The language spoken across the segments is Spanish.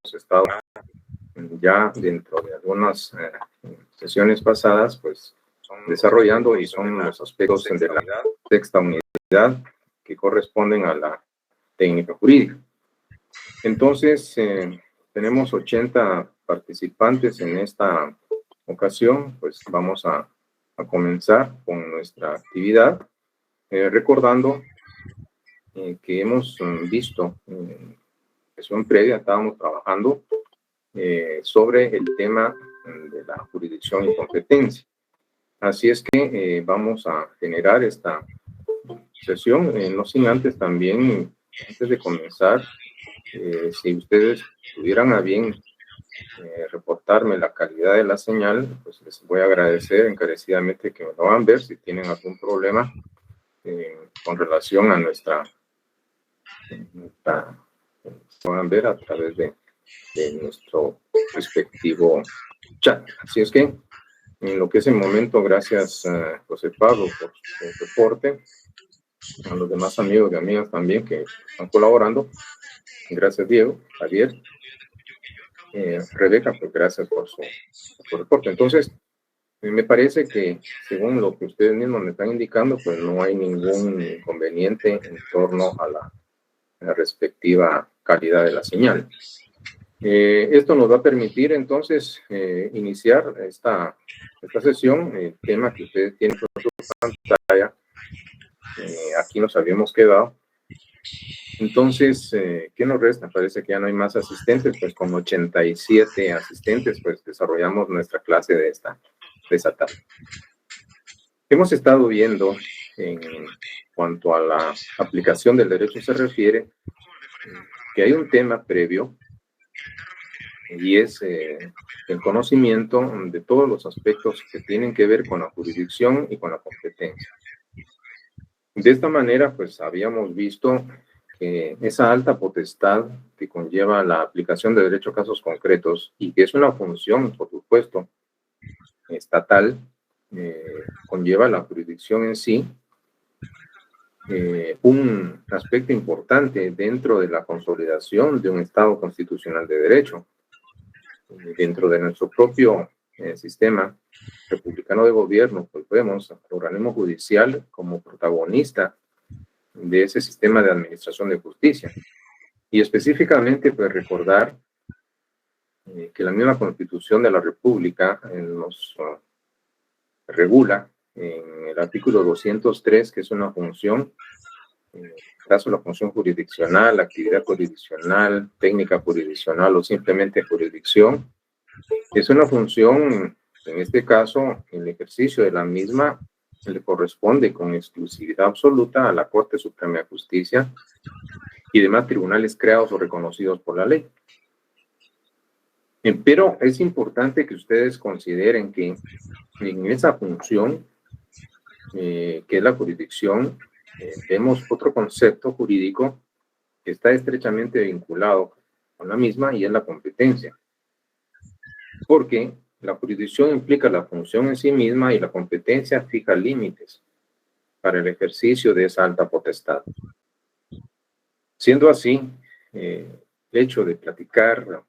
estado ya dentro de algunas sesiones pasadas, pues desarrollando, y son los aspectos de la sexta unidad que corresponden a la técnica jurídica. Entonces, tenemos 80 participantes en esta ocasión. Pues vamos a comenzar con nuestra actividad, recordando que hemos visto en sesión previa, estábamos trabajando sobre el tema de la jurisdicción y competencia. Así es que vamos a generar esta sesión, no sin antes también, antes de comenzar, si ustedes tuvieran a bien reportarme la calidad de la señal, pues les voy a agradecer encarecidamente que me lo hagan ver si tienen algún problema con relación a nuestra puedan ver a través de nuestro respectivo chat. Así es que, en lo que es el momento, gracias José Pablo por su reporte, a los demás amigos y amigas también que están colaborando. Gracias Diego, Javier, Rebeca, pues gracias por su reporte. Entonces, me parece que, según lo que ustedes mismos me están indicando, pues no hay ningún inconveniente en torno a la respectiva calidad de la señal. Esto nos va a permitir entonces iniciar esta sesión. El tema que ustedes tienen por su pantalla, aquí nos habíamos quedado. Entonces, ¿qué nos resta? Parece que ya no hay más asistentes, pues con 87 asistentes, pues desarrollamos nuestra clase de esta tarde. Hemos estado viendo, en cuanto a la aplicación del derecho se refiere, que hay un tema previo, y es el conocimiento de todos los aspectos que tienen que ver con la jurisdicción y con la competencia. De esta manera, pues habíamos visto que esa alta potestad que conlleva la aplicación de derecho a casos concretos, y que es una función, por supuesto, estatal, conlleva la jurisdicción en sí, un aspecto importante dentro de la consolidación de un Estado constitucional de derecho. Dentro de nuestro propio sistema republicano de gobierno, pues vemos al organismo judicial como protagonista de ese sistema de administración de justicia. Y específicamente, pues recordar que la misma Constitución de la República nos regula en el artículo 203, que es una función, en este caso la función jurisdiccional, actividad jurisdiccional, técnica jurisdiccional o simplemente jurisdicción. Es una función, en este caso, el ejercicio de la misma le corresponde con exclusividad absoluta a la Corte Suprema de Justicia y demás tribunales creados o reconocidos por la ley. Pero es importante que ustedes consideren que en esa función, que es la jurisdicción, vemos otro concepto jurídico que está estrechamente vinculado con la misma, y es la competencia. Porque la jurisdicción implica la función en sí misma y la competencia fija límites para el ejercicio de esa alta potestad. Siendo así, el hecho de platicar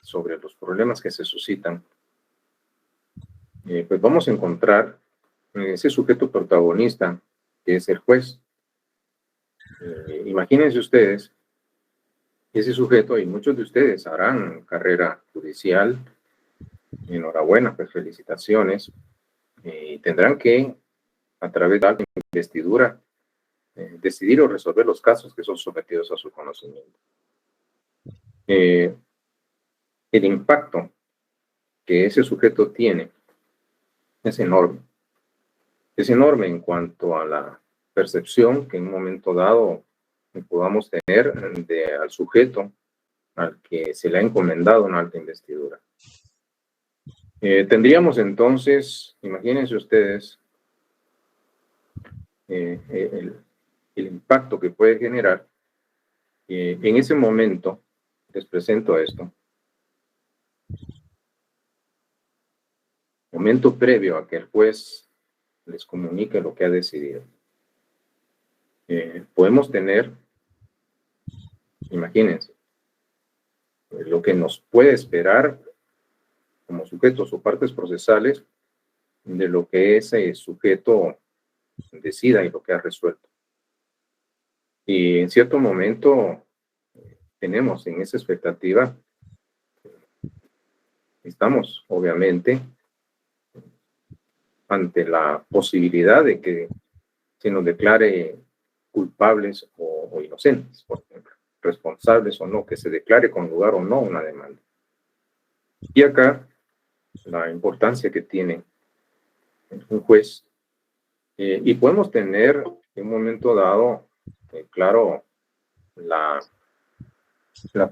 sobre los problemas que se suscitan, pues vamos a encontrar ese sujeto protagonista que es el juez. Imagínense ustedes, ese sujeto, y muchos de ustedes harán carrera judicial. Enhorabuena, pues felicitaciones. Tendrán que, a través de la investidura, decidir o resolver los casos que son sometidos a su conocimiento. El impacto que ese sujeto tiene es enorme. Es enorme en cuanto a la percepción que en un momento dado podamos tener al sujeto al que se le ha encomendado una alta investidura. Tendríamos entonces, imagínense ustedes, el impacto que puede generar. En ese momento, les presento esto. Momento previo a que el juez les comunique lo que ha decidido. Podemos tener, imagínense, lo que nos puede esperar como sujetos o partes procesales de lo que ese sujeto decida y lo que ha resuelto. Y en cierto momento tenemos en esa expectativa, estamos obviamente ante la posibilidad de que se nos declare culpables o inocentes, por ejemplo, responsables o no, que se declare con lugar o no una demanda. Y acá la importancia que tiene un juez, y podemos tener en un momento dado, claro, la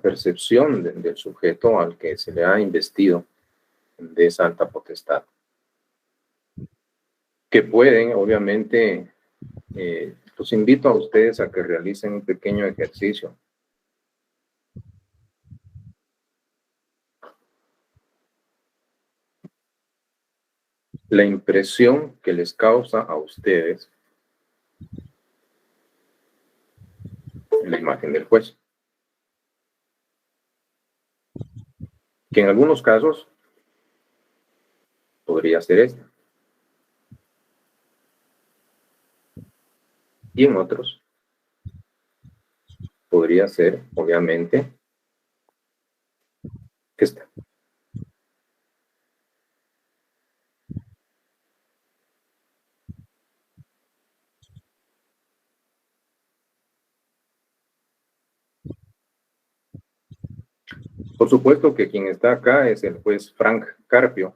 percepción del sujeto al que se le ha investido de esa alta potestad, que pueden, obviamente, los invito a ustedes a que realicen un pequeño ejercicio. La impresión que les causa a ustedes la imagen del juez, que en algunos casos podría ser esta, y en otros podría ser, obviamente, esta. Por supuesto que quien está acá es el juez Frank Carpio.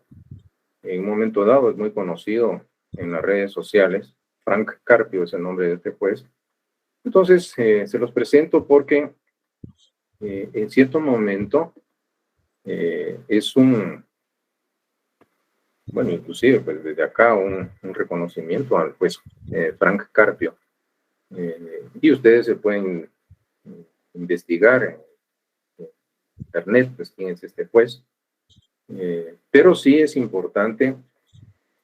En un momento dado es muy conocido en las redes sociales. Frank Carpio es el nombre de este juez. Entonces, se los presento porque en cierto momento es bueno, inclusive pues desde acá un reconocimiento al juez Frank Carpio. Y ustedes se pueden investigar en internet, pues quién es este juez. Pero sí es importante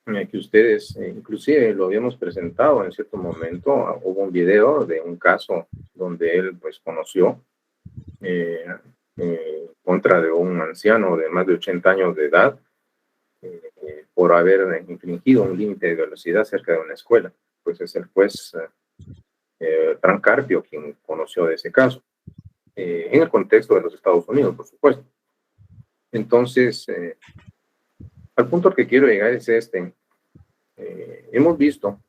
que ustedes, inclusive lo habíamos presentado en cierto momento, hubo un video de un caso donde él pues conoció contra de un anciano de más de 80 años de edad por haber infringido un límite de velocidad cerca de una escuela. Pues es el juez Frank Carpio quien conoció de ese caso, en el contexto de los Estados Unidos, por supuesto. Entonces, al punto al que quiero llegar es este. Hemos visto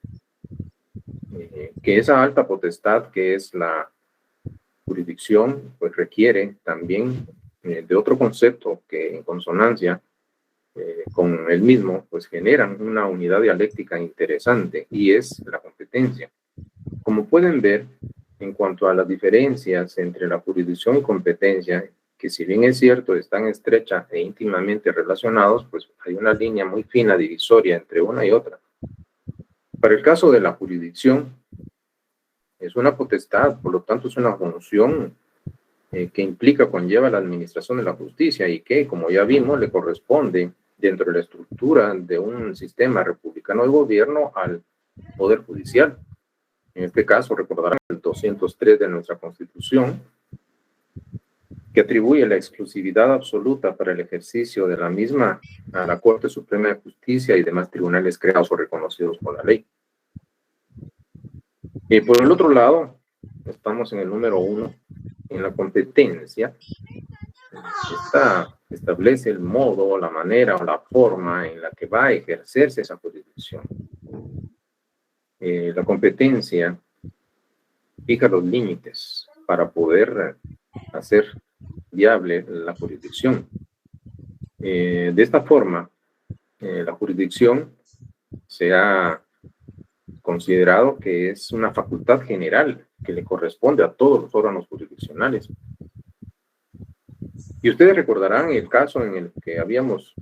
que esa alta potestad que es la jurisdicción, pues requiere también de otro concepto que en consonancia con el mismo, pues generan una unidad dialéctica interesante y es la competencia. Como pueden ver, en cuanto a las diferencias entre la jurisdicción y competencia, que si bien es cierto, están estrechas e íntimamente relacionados, pues hay una línea muy fina divisoria entre una y otra. Para el caso de la jurisdicción, es una potestad, por lo tanto es una función que implica, conlleva la administración de la justicia y que, como ya vimos, le corresponde dentro de la estructura de un sistema republicano de gobierno al Poder Judicial. En este caso, recordarán el 203 de nuestra Constitución, que atribuye la exclusividad absoluta para el ejercicio de la misma a la Corte Suprema de Justicia y demás tribunales creados o reconocidos por la ley. Y por el otro lado, estamos en el número 1, en la competencia. Esta establece el modo, la manera o la forma en la que va a ejercerse esa jurisdicción. La competencia fija los límites para poder hacer viable la jurisdicción. De esta forma, la jurisdicción se ha considerado que es una facultad general que le corresponde a todos los órganos jurisdiccionales. Y ustedes recordarán el caso en el que habíamos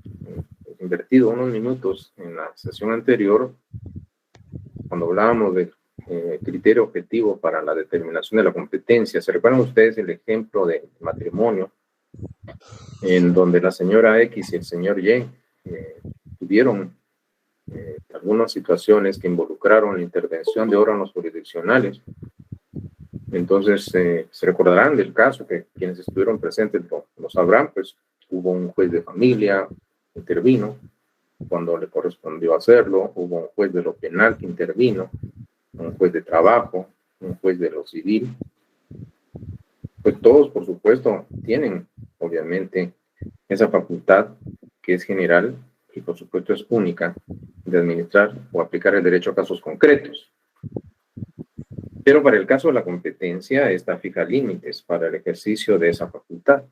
invertido unos minutos en la sesión anterior, cuando hablábamos del criterio objetivo para la determinación de la competencia. ¿Se recuerdan ustedes el ejemplo de matrimonio en donde la señora X y el señor Y tuvieron algunas situaciones que involucraron la intervención de órganos jurisdiccionales Entonces, se recordarán del caso que quienes estuvieron presentes lo sabrán, pues hubo un juez de familia que intervino cuando le correspondió hacerlo, hubo un juez de lo penal que intervino, un juez de trabajo, un juez de lo civil. Pues todos, por supuesto, tienen, obviamente, esa facultad que es general y, por supuesto, es única de administrar o aplicar el derecho a casos concretos. Pero para el caso de la competencia, esta fija límites para el ejercicio de esa facultad.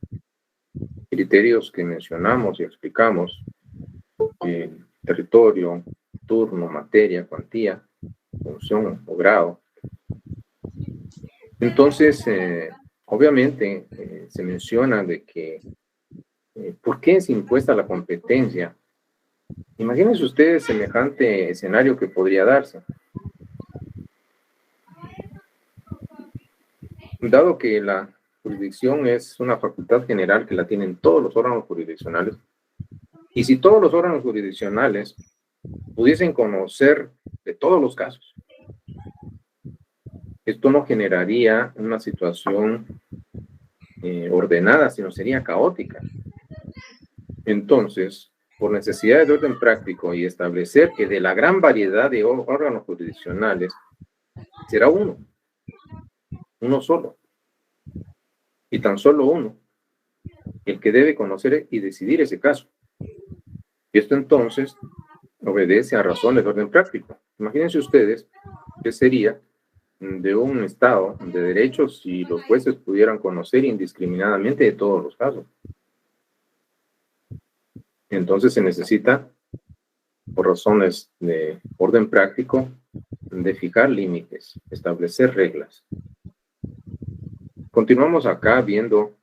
Criterios que mencionamos y explicamos: territorio, turno, materia, cuantía, función o grado. Entonces, obviamente, se menciona de que ¿por qué es impuesta la competencia? Imagínense ustedes semejante escenario que podría darse. Dado que la jurisdicción es una facultad general que la tienen todos los órganos jurisdiccionales, y si todos los órganos jurisdiccionales pudiesen conocer de todos los casos, esto no generaría una situación ordenada, sino sería caótica. Entonces, por necesidades de orden práctico y establecer que de la gran variedad de órganos jurisdiccionales será uno solo, y tan solo uno, el que debe conocer y decidir ese caso. Y esto entonces obedece a razones de orden práctico. Imagínense ustedes qué sería de un Estado de derecho si los jueces pudieran conocer indiscriminadamente de todos los casos. Entonces se necesita, por razones de orden práctico, de fijar límites, establecer reglas. Continuamos acá viendo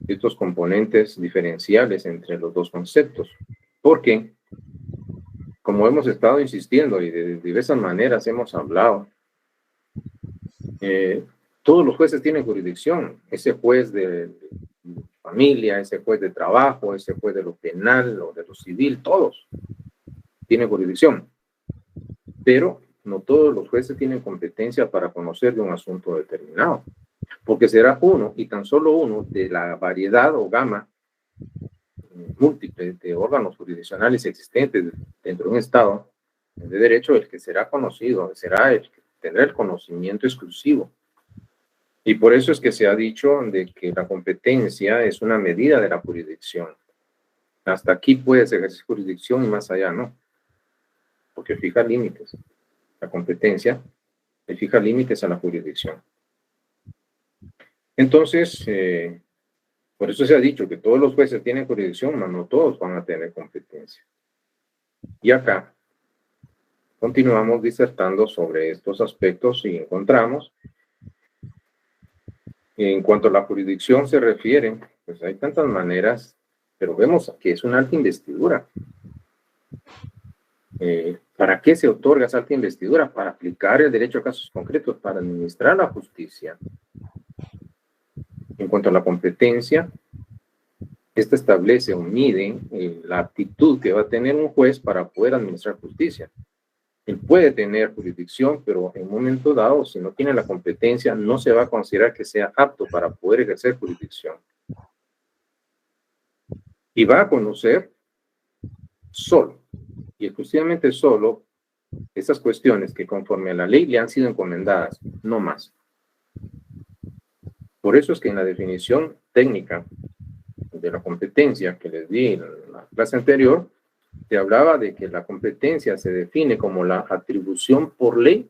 estos componentes diferenciales entre los dos conceptos, porque, como hemos estado insistiendo y de diversas maneras hemos hablado, todos los jueces tienen jurisdicción. Ese juez de familia, ese juez de trabajo, ese juez de lo penal o de lo civil, todos tienen jurisdicción. Pero no todos los jueces tienen competencia para conocer de un asunto determinado, porque será uno y tan solo uno de la variedad o gama múltiple de órganos jurisdiccionales existentes dentro de un Estado de derecho el que será conocido, será el que tendrá el conocimiento exclusivo. Y por eso es que se ha dicho de que la competencia es una medida de la jurisdicción. Hasta aquí puedes ejercer jurisdicción y más allá no, porque fija límites. La competencia le fija límites a la jurisdicción. Entonces, por eso se ha dicho que todos los jueces tienen jurisdicción, pero no todos van a tener competencia. Y acá continuamos disertando sobre estos aspectos y encontramos, en cuanto a la jurisdicción se refiere, pues hay tantas maneras, pero vemos que es una alta investidura. ¿Para qué se otorga esa alta investidura? Para aplicar el derecho a casos concretos, para administrar la justicia. En cuanto a la competencia, esta establece o mide la aptitud que va a tener un juez para poder administrar justicia. Él puede tener jurisdicción, pero en un momento dado, si no tiene la competencia, no se va a considerar que sea apto para poder ejercer jurisdicción. Y va a conocer solo, y exclusivamente solo, esas cuestiones que conforme a la ley le han sido encomendadas, no más. Por eso es que en la definición técnica de la competencia que les di en la clase anterior, se hablaba de que la competencia se define como la atribución por ley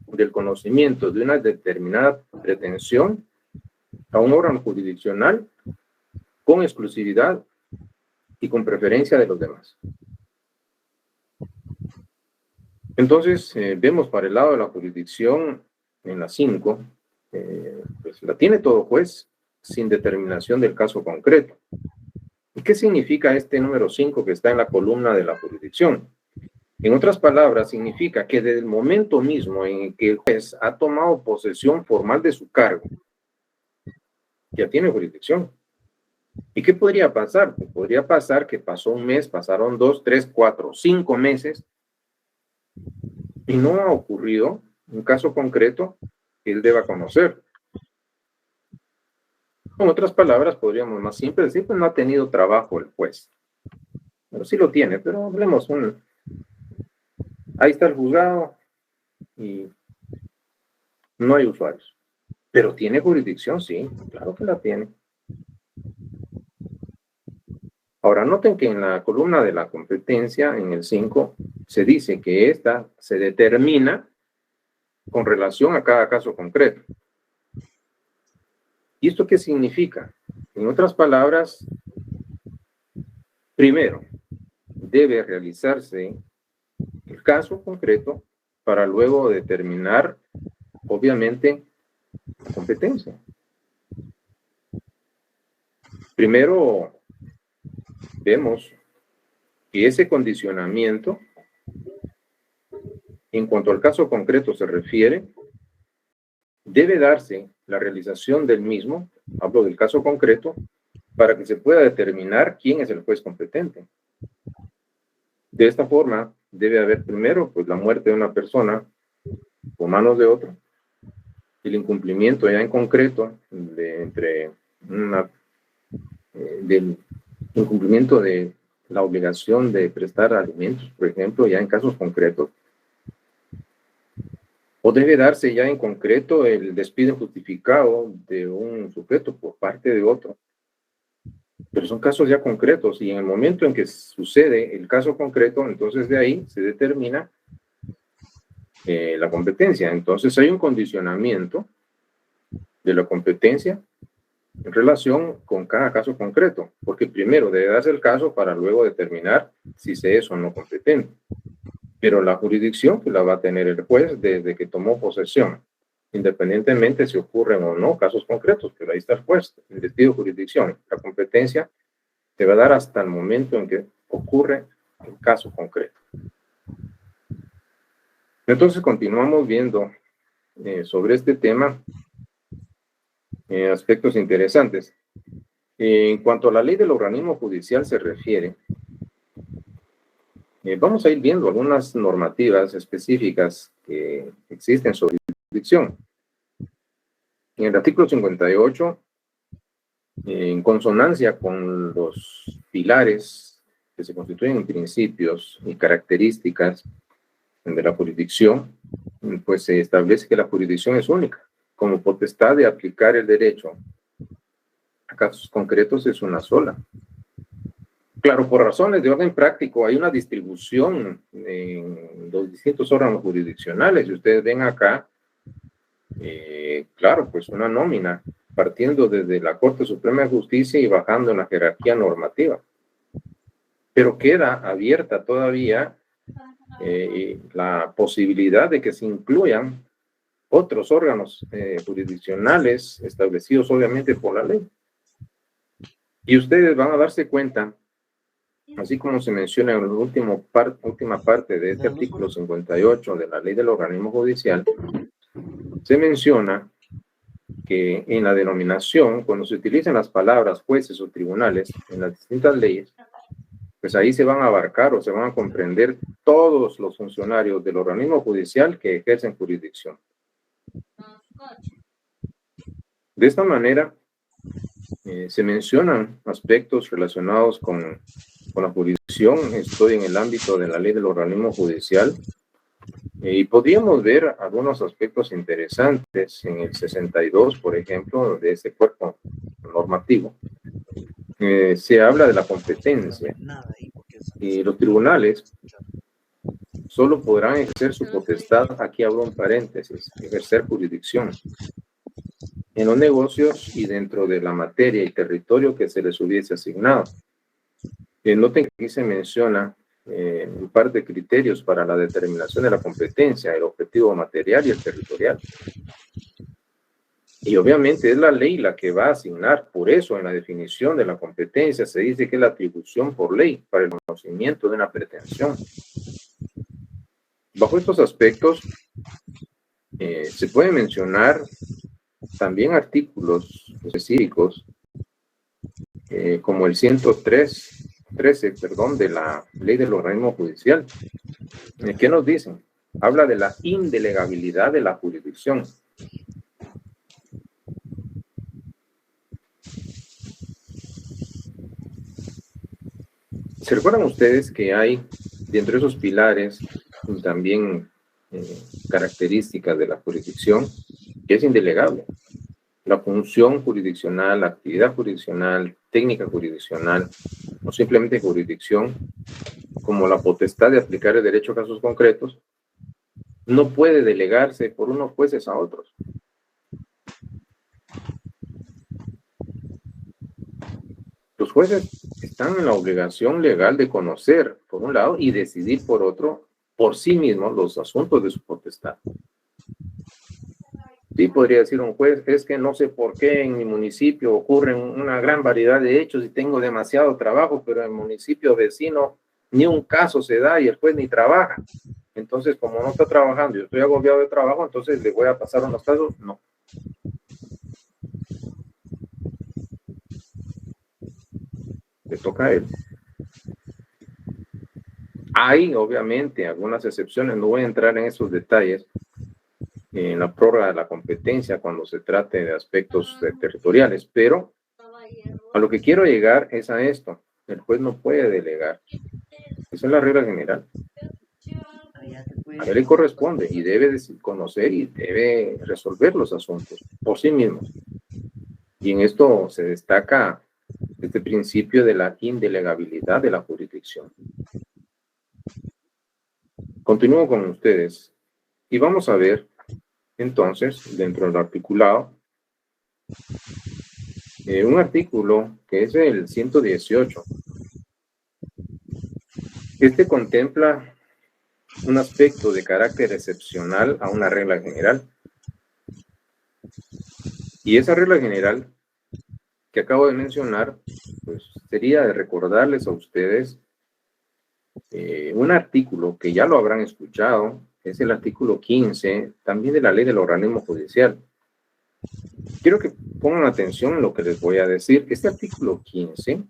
del conocimiento de una determinada pretensión a un órgano jurisdiccional con exclusividad y con preferencia de los demás. Entonces, vemos para el lado de la jurisdicción en la 5, pues la tiene todo juez sin determinación del caso concreto. ¿Y qué significa este número 5 que está en la columna de la jurisdicción? En otras palabras, significa que desde el momento mismo en que el juez ha tomado posesión formal de su cargo, ya tiene jurisdicción. ¿Y qué podría pasar? Pues podría pasar que pasó un mes, pasaron 2, 3, 4, 5 meses y no ha ocurrido un caso concreto que él deba conocer. Con otras palabras, podríamos más simple decir, pues no ha tenido trabajo el juez. Pero sí lo tiene, pero hablemos ahí está el juzgado y no hay usuarios. Pero tiene jurisdicción, sí, claro que la tiene. Ahora, noten que en la columna de la competencia, en el 5, se dice que esta se determina con relación a cada caso concreto. ¿Y esto qué significa? En otras palabras, primero, debe realizarse el caso concreto para luego determinar, obviamente, la competencia. Primero, vemos que ese condicionamiento, en cuanto al caso concreto se refiere, debe darse la realización del mismo, hablo del caso concreto, para que se pueda determinar quién es el juez competente. De esta forma, debe haber primero pues, la muerte de una persona por manos de otro, el incumplimiento ya en concreto del incumplimiento de la obligación de prestar alimentos, por ejemplo, ya en casos concretos. O debe darse ya en concreto el despido injustificado de un sujeto por parte de otro. Pero son casos ya concretos y en el momento en que sucede el caso concreto, entonces de ahí se determina la competencia. Entonces hay un condicionamiento de la competencia en relación con cada caso concreto, porque primero debe darse el caso para luego determinar si se es o no competente. Pero la jurisdicción que la va a tener el juez desde que tomó posesión, independientemente si ocurren o no casos concretos, pero ahí está el juez, el despido de jurisdicción. La competencia se va a dar hasta el momento en que ocurre el caso concreto. Entonces continuamos viendo sobre este tema aspectos interesantes. En cuanto a la ley del organismo judicial se refiere, vamos a ir viendo algunas normativas específicas que existen sobre jurisdicción. En el artículo 58, en consonancia con los pilares que se constituyen en principios y características de la jurisdicción, pues se establece que la jurisdicción es única, como potestad de aplicar el derecho a casos concretos es una sola. Claro, por razones de orden práctico hay una distribución en los distintos órganos jurisdiccionales. Si ustedes ven acá, claro, pues una nómina partiendo desde la Corte Suprema de Justicia y bajando en la jerarquía normativa. Pero queda abierta todavía la posibilidad de que se incluyan otros órganos jurisdiccionales establecidos obviamente por la ley. Y ustedes van a darse cuenta, así como se menciona en la última parte de este artículo 58 de la ley del organismo judicial, se menciona que en la denominación, cuando se utilizan las palabras jueces o tribunales en las distintas leyes, pues ahí se van a abarcar o se van a comprender todos los funcionarios del organismo judicial que ejercen jurisdicción. De esta manera, se mencionan aspectos relacionados con la jurisdicción. Estoy en el ámbito de la ley del organismo judicial y podríamos ver algunos aspectos interesantes en el 62, por ejemplo, de ese cuerpo normativo. Se habla de la competencia y los tribunales solo podrán ejercer su potestad, aquí abro un paréntesis, ejercer jurisdicción en los negocios y dentro de la materia y territorio que se les hubiese asignado. Noten que aquí se menciona un par de criterios para la determinación de la competencia, el objetivo material y el territorial. Y obviamente es la ley la que va a asignar, por eso en la definición de la competencia se dice que es la atribución por ley para el conocimiento de una pretensión. Bajo estos aspectos se puede mencionar también artículos específicos como el 113 de la ley del organismo judicial. ¿Qué nos dicen? Habla de la indelegabilidad de la jurisdicción. ¿Se recuerdan ustedes que hay dentro de esos pilares también características de la jurisdicción que es indelegable? La función jurisdiccional, la actividad jurisdiccional, técnica jurisdiccional, o simplemente jurisdicción, como la potestad de aplicar el derecho a casos concretos, no puede delegarse por unos jueces a otros. Los jueces están en la obligación legal de conocer, por un lado, y decidir, por otro, por sí mismos los asuntos de su potestad. Sí, podría decir un juez, es que no sé por qué en mi municipio ocurren una gran variedad de hechos y tengo demasiado trabajo, pero en el municipio vecino ni un caso se da y el juez ni trabaja. Entonces, como no está trabajando y yo estoy agobiado de trabajo, entonces le voy a pasar unos casos. No. Le toca a él. Hay, obviamente, algunas excepciones, no voy a entrar en esos detalles, en la prórroga de la competencia cuando se trate de aspectos territoriales, pero a lo que quiero llegar es a esto. El juez no puede delegar. Esa es la regla general. A él le corresponde y debe conocer y debe resolver los asuntos por sí mismo. Y en esto se destaca este principio de la indelegabilidad de la jurisdicción. Continúo con ustedes y vamos a ver entonces dentro del articulado un artículo que es el 118. Este contempla un aspecto de carácter excepcional a una regla general. Y esa regla general que acabo de mencionar, pues sería de recordarles a ustedes un artículo que ya lo habrán escuchado, es el artículo 15, también de la ley del organismo judicial. Quiero que pongan atención en lo que les voy a decir. Este artículo 15,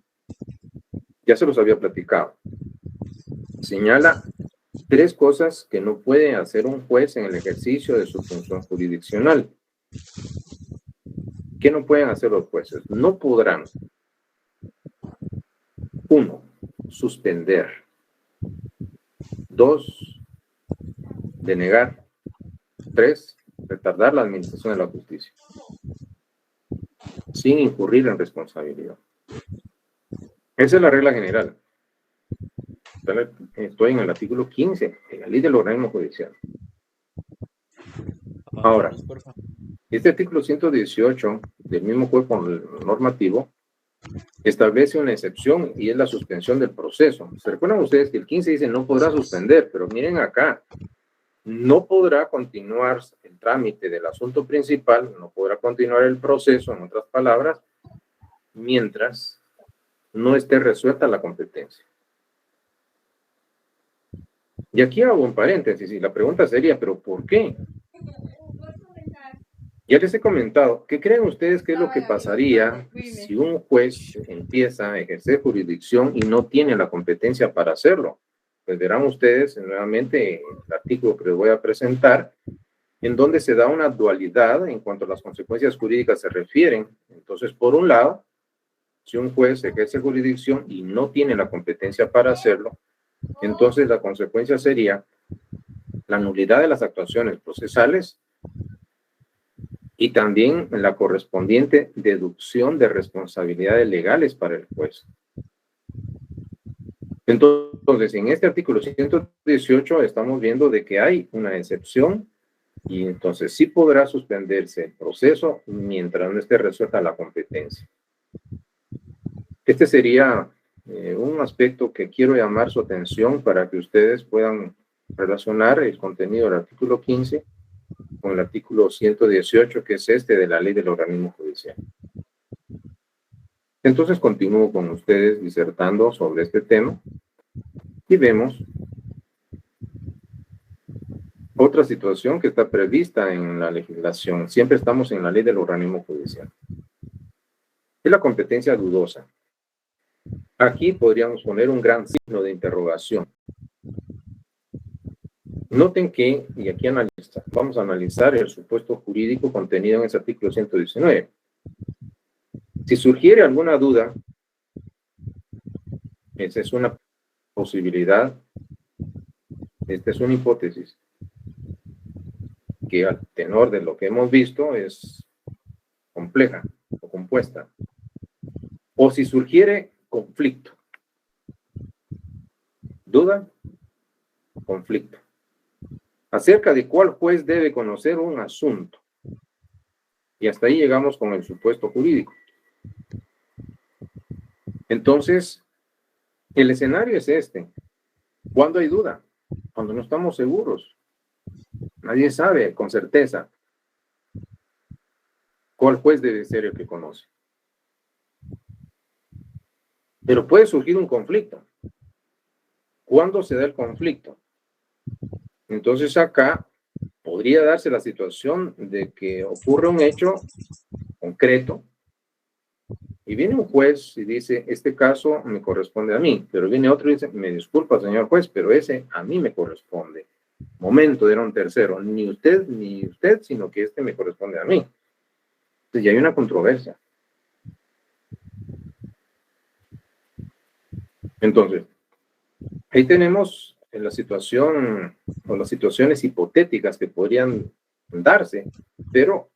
ya se los había platicado, señala 3 cosas que no puede hacer un juez en el ejercicio de su función jurisdiccional. ¿Qué no pueden hacer los jueces? No podrán, 1, suspender, 2, denegar, 3, retardar la administración de la justicia, sin incurrir en responsabilidad. Esa es la regla general. Estoy en el artículo 15 de la ley del organismo judicial. Ahora, este artículo 118 del mismo cuerpo normativo establece una excepción y es la suspensión del proceso. ¿Se recuerdan ustedes que el 15 dice no podrá suspender? Pero miren acá, no podrá continuar el trámite del asunto principal, no podrá continuar el proceso, en otras palabras, mientras no esté resuelta la competencia. Y aquí hago un paréntesis y la pregunta sería, ¿pero por qué? Ya les he comentado, ¿qué creen ustedes que es lo que pasaría si un juez empieza a ejercer jurisdicción y no tiene la competencia para hacerlo? Pues verán ustedes nuevamente el artículo que les voy a presentar, en donde se da una dualidad en cuanto a las consecuencias jurídicas se refieren. Entonces, por un lado, si un juez ejerce jurisdicción y no tiene la competencia para hacerlo, entonces la consecuencia sería la nulidad de las actuaciones procesales y también la correspondiente deducción de responsabilidades legales para el juez. Entonces, en este artículo 118 estamos viendo de que hay una excepción y entonces sí podrá suspenderse el proceso mientras no esté resuelta la competencia. Este sería un aspecto que quiero llamar su atención para que ustedes puedan relacionar el contenido del artículo 15 con el artículo 118, que es este de la ley del organismo judicial. Entonces continúo con ustedes disertando sobre este tema y vemos otra situación que está prevista en la legislación. Siempre estamos en la ley del organismo judicial. Es la competencia dudosa. Aquí podríamos poner un gran signo de interrogación. Noten que, y aquí vamos a analizar el supuesto jurídico contenido en ese artículo 119. Si surgiere alguna duda, esa es una posibilidad, esta es una hipótesis, que al tenor de lo que hemos visto es compleja o compuesta. O si surgiere conflicto. Duda, conflicto. Acerca de cuál juez debe conocer un asunto. Y hasta ahí llegamos con el supuesto jurídico. Entonces, el escenario es este. ¿Cuándo hay duda? Cuando no estamos seguros. Nadie sabe con certeza cuál juez debe ser el que conoce. Pero puede surgir un conflicto. ¿Cuándo se da el conflicto? Entonces acá podría darse la situación de que ocurre un hecho concreto y viene un juez y dice, este caso me corresponde a mí, pero viene otro y dice, me disculpa, señor juez, pero ese a mí me corresponde. Momento, era un tercero, ni usted, sino que este me corresponde a mí. Entonces ya hay una controversia. Entonces, ahí tenemos la situación o las situaciones hipotéticas que podrían darse, pero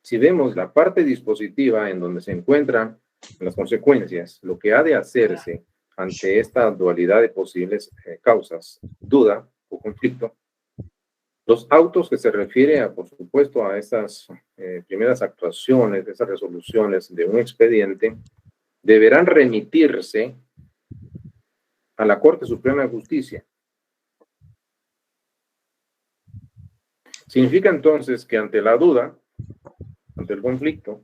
si vemos la parte dispositiva en donde se encuentran las consecuencias, lo que ha de hacerse ante esta dualidad de posibles causas, duda o conflicto, los autos que se refiere, a, por supuesto, a esas primeras actuaciones, esas resoluciones de un expediente, deberán remitirse a la Corte Suprema de Justicia. Significa entonces que ante la duda, ante el conflicto,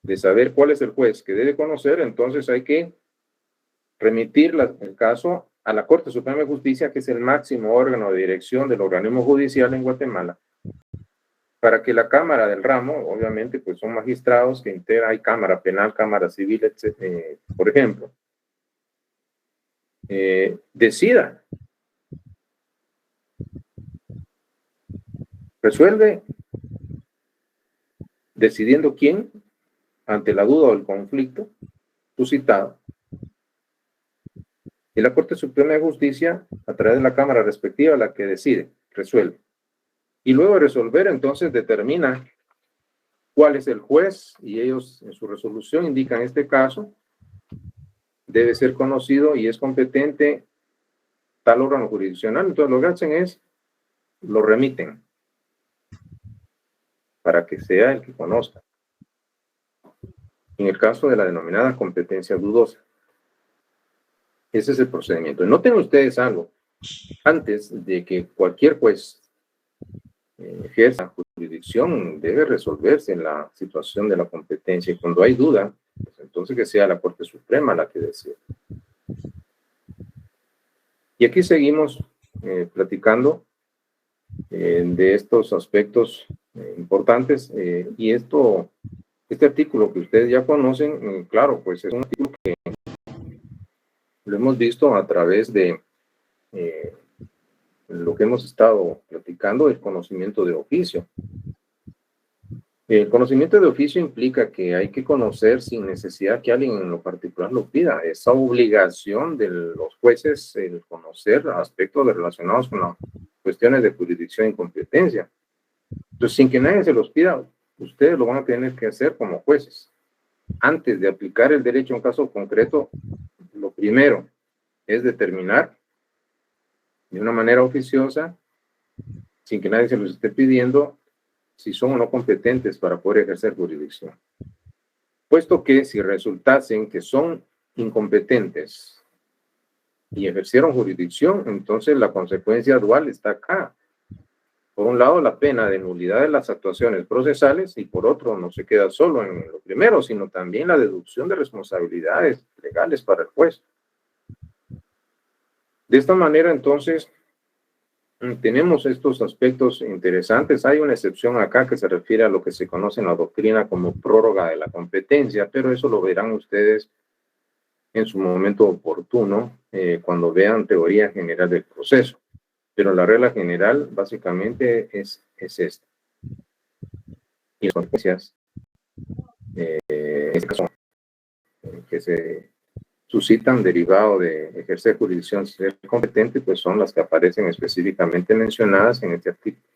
de saber cuál es el juez que debe conocer, entonces hay que remitir el caso a la Corte Suprema de Justicia, que es el máximo órgano de dirección del organismo judicial en Guatemala, para que la Cámara del Ramo, obviamente, pues son magistrados que integran, hay Cámara Penal, Cámara Civil, etc., por ejemplo, decida, resuelve, decidiendo quién, ante la duda o el conflicto suscitado, y la Corte Suprema de Justicia, a través de la Cámara respectiva, la que decide, resuelve. Y luego de resolver, entonces determina cuál es el juez, y ellos en su resolución indican este caso, debe ser conocido y es competente tal órgano jurisdiccional. Entonces lo que hacen es, lo remiten para que sea el que conozca. En el caso de la denominada competencia dudosa. Ese es el procedimiento. Noten ustedes algo. Antes de que cualquier juez ejerza jurisdicción, debe resolverse en la situación de la competencia. Y cuando hay duda, pues entonces que sea la Corte Suprema la que decida. Y aquí seguimos platicando de estos aspectos importantes. Y este artículo que ustedes ya conocen, claro, pues es un artículo que lo hemos visto a través de lo que hemos estado platicando, el conocimiento de oficio. El conocimiento de oficio implica que hay que conocer sin necesidad que alguien en lo particular lo pida. Esa obligación de los jueces, el conocer aspectos relacionados con las cuestiones de jurisdicción y competencia. Entonces, sin que nadie se los pida, ustedes lo van a tener que hacer como jueces. Antes de aplicar el derecho a un caso concreto, lo primero es determinar de una manera oficiosa, sin que nadie se los esté pidiendo, si son o no competentes para poder ejercer jurisdicción. Puesto que si resultasen que son incompetentes y ejercieron jurisdicción, entonces la consecuencia dual está acá. Por un lado, la pena de nulidad de las actuaciones procesales y por otro, no se queda solo en lo primero, sino también la deducción de responsabilidades legales para el juez. De esta manera, entonces, tenemos estos aspectos interesantes. Hay una excepción acá que se refiere a lo que se conoce en la doctrina como prórroga de la competencia, pero eso lo verán ustedes en su momento oportuno cuando vean teoría general del proceso. Pero la regla general básicamente es esta. Y las consecuencias que se suscitan derivado de ejercer jurisdicción competente, pues son las que aparecen específicamente mencionadas en este artículo.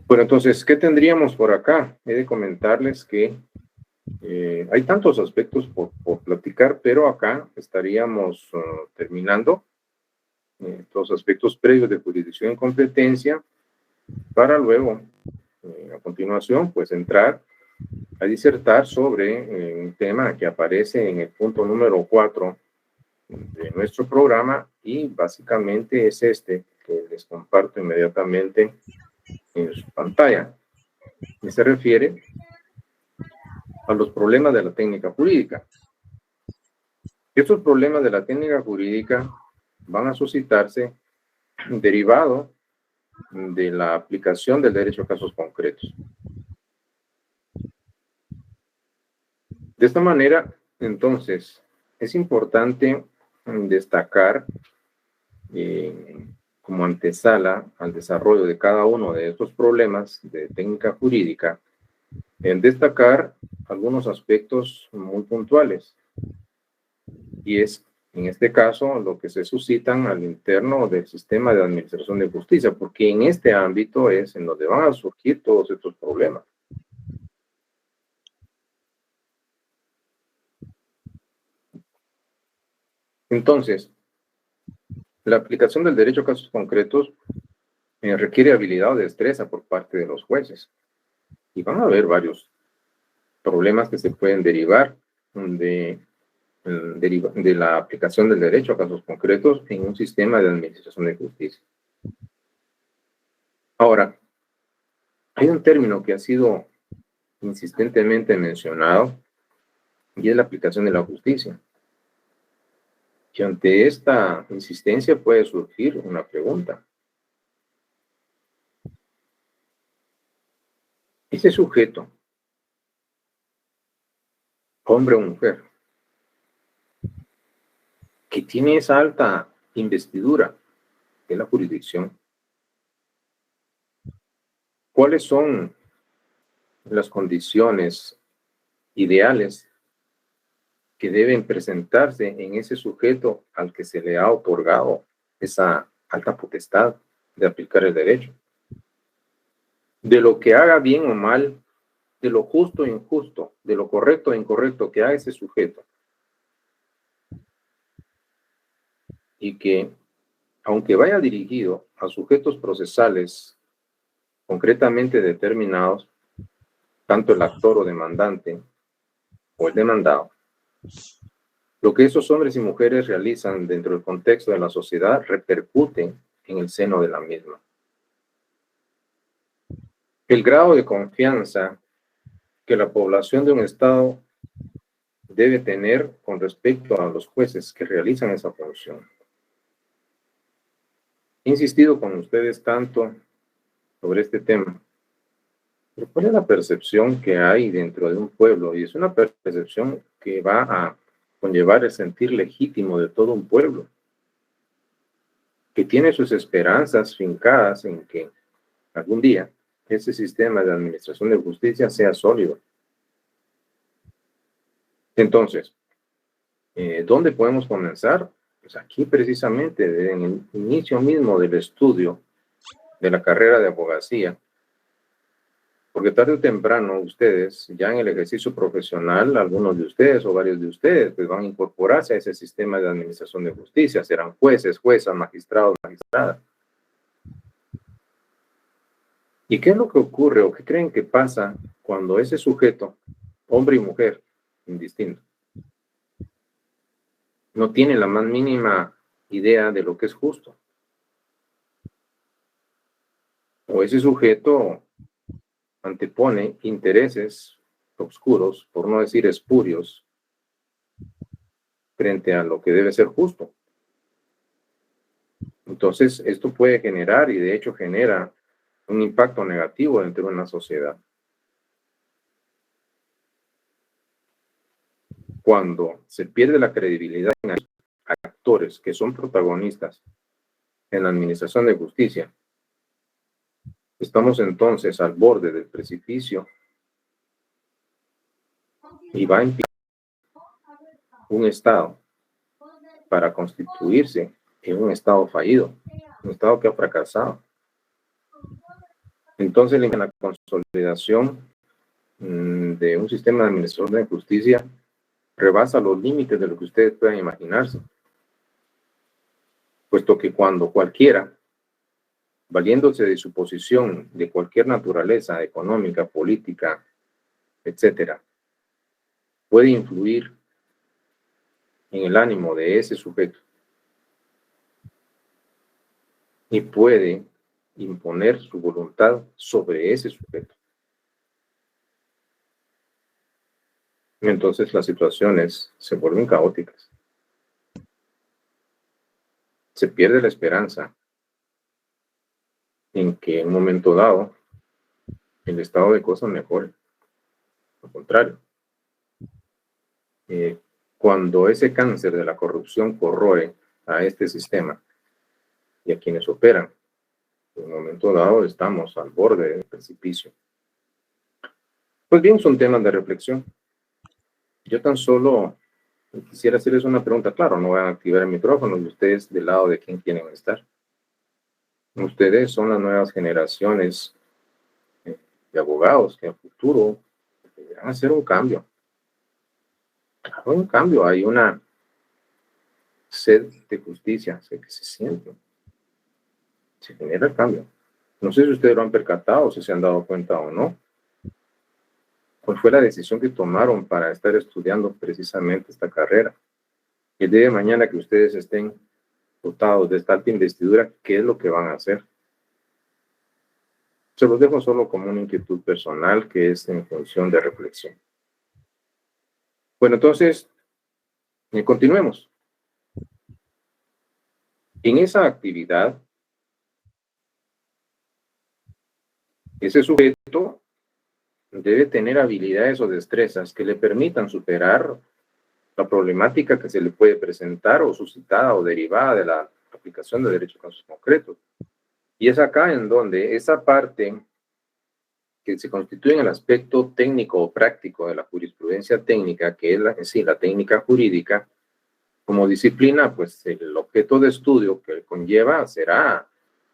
Bueno, entonces, ¿qué tendríamos por acá? He de comentarles que hay tantos aspectos por platicar, pero acá estaríamos terminando los aspectos previos de jurisdicción y competencia para luego, a continuación, pues entrar a disertar sobre un tema que aparece en el punto número 4 de nuestro programa y básicamente es este que les comparto inmediatamente en su pantalla, y se refiere a los problemas de la técnica jurídica. Estos problemas de la técnica jurídica van a suscitarse derivado de la aplicación del derecho a casos concretos. De esta manera, entonces, es importante destacar como antesala al desarrollo de cada uno de estos problemas de técnica jurídica, en destacar algunos aspectos muy puntuales. Y es, en este caso, lo que se suscitan al interno del sistema de administración de justicia, porque en este ámbito es en donde van a surgir todos estos problemas. Entonces, la aplicación del derecho a casos concretos requiere habilidad o destreza por parte de los jueces. Y van a haber varios problemas que se pueden derivar de la aplicación del derecho a casos concretos en un sistema de administración de justicia. Ahora, hay un término que ha sido insistentemente mencionado y es la aplicación de la justicia. Y ante esta insistencia puede surgir una pregunta. Ese sujeto, hombre o mujer, que tiene esa alta investidura de la jurisdicción, ¿cuáles son las condiciones ideales que deben presentarse en ese sujeto al que se le ha otorgado esa alta potestad de aplicar el derecho? De lo que haga bien o mal, de lo justo o injusto, de lo correcto o incorrecto que haga ese sujeto. Y que, aunque vaya dirigido a sujetos procesales concretamente determinados, tanto el actor o demandante o el demandado, lo que esos hombres y mujeres realizan dentro del contexto de la sociedad repercute en el seno de la misma. El grado de confianza que la población de un Estado debe tener con respecto a los jueces que realizan esa función. He insistido con ustedes tanto sobre este tema, pero ¿cuál es la percepción que hay dentro de un pueblo? Y es una percepción que va a conllevar el sentir legítimo de todo un pueblo, que tiene sus esperanzas fincadas en que algún día ese sistema de administración de justicia sea sólido. Entonces, ¿dónde podemos comenzar? Pues aquí precisamente, en el inicio mismo del estudio de la carrera de abogacía, porque tarde o temprano ustedes, ya en el ejercicio profesional, algunos de ustedes o varios de ustedes, pues van a incorporarse a ese sistema de administración de justicia, serán jueces, juezas, magistrados, magistradas. ¿Y qué es lo que ocurre o qué creen que pasa cuando ese sujeto, hombre y mujer, indistinto, no tiene la más mínima idea de lo que es justo? O ese sujeto antepone intereses oscuros, por no decir espurios, frente a lo que debe ser justo. Entonces, esto puede generar, y de hecho genera, un impacto negativo dentro de una sociedad. Cuando se pierde la credibilidad en actores que son protagonistas en la administración de justicia, estamos entonces al borde del precipicio y va a implicar un Estado para constituirse en un Estado fallido, un Estado que ha fracasado. Entonces, la consolidación de un sistema de administración de justicia rebasa los límites de lo que ustedes puedan imaginarse, puesto que cuando cualquiera, valiéndose de su posición de cualquier naturaleza económica, política, etcétera, puede influir en el ánimo de ese sujeto y puede imponer su voluntad sobre ese sujeto. Entonces las situaciones se vuelven caóticas. Se pierde la esperanza en que en un momento dado el estado de cosas mejore. Al contrario, cuando ese cáncer de la corrupción corroe a este sistema y a quienes operan, en un momento dado estamos al borde del precipicio. Pues bien, son temas de reflexión. Yo tan solo quisiera hacerles una pregunta. Claro, no van a activar el micrófono y ustedes del lado de quién quieren estar. Ustedes son las nuevas generaciones de abogados que a futuro deberán hacer un cambio. Claro, un cambio. Hay una sed de justicia que se siente. Se genera el cambio. No sé si ustedes lo han percatado, si se han dado cuenta o no. ¿Cuál fue la decisión que tomaron para estar estudiando precisamente esta carrera? El día de mañana que ustedes estén dotados de esta alta investidura, ¿qué es lo que van a hacer? Se los dejo solo como una inquietud personal que es en función de reflexión. Bueno, entonces, continuemos. En esa actividad, ese sujeto debe tener habilidades o destrezas que le permitan superar la problemática que se le puede presentar o suscitada o derivada de la aplicación de derecho a casos concretos. Y es acá en donde esa parte que se constituye en el aspecto técnico o práctico de la jurisprudencia técnica, que es la técnica jurídica, como disciplina, pues el objeto de estudio que conlleva será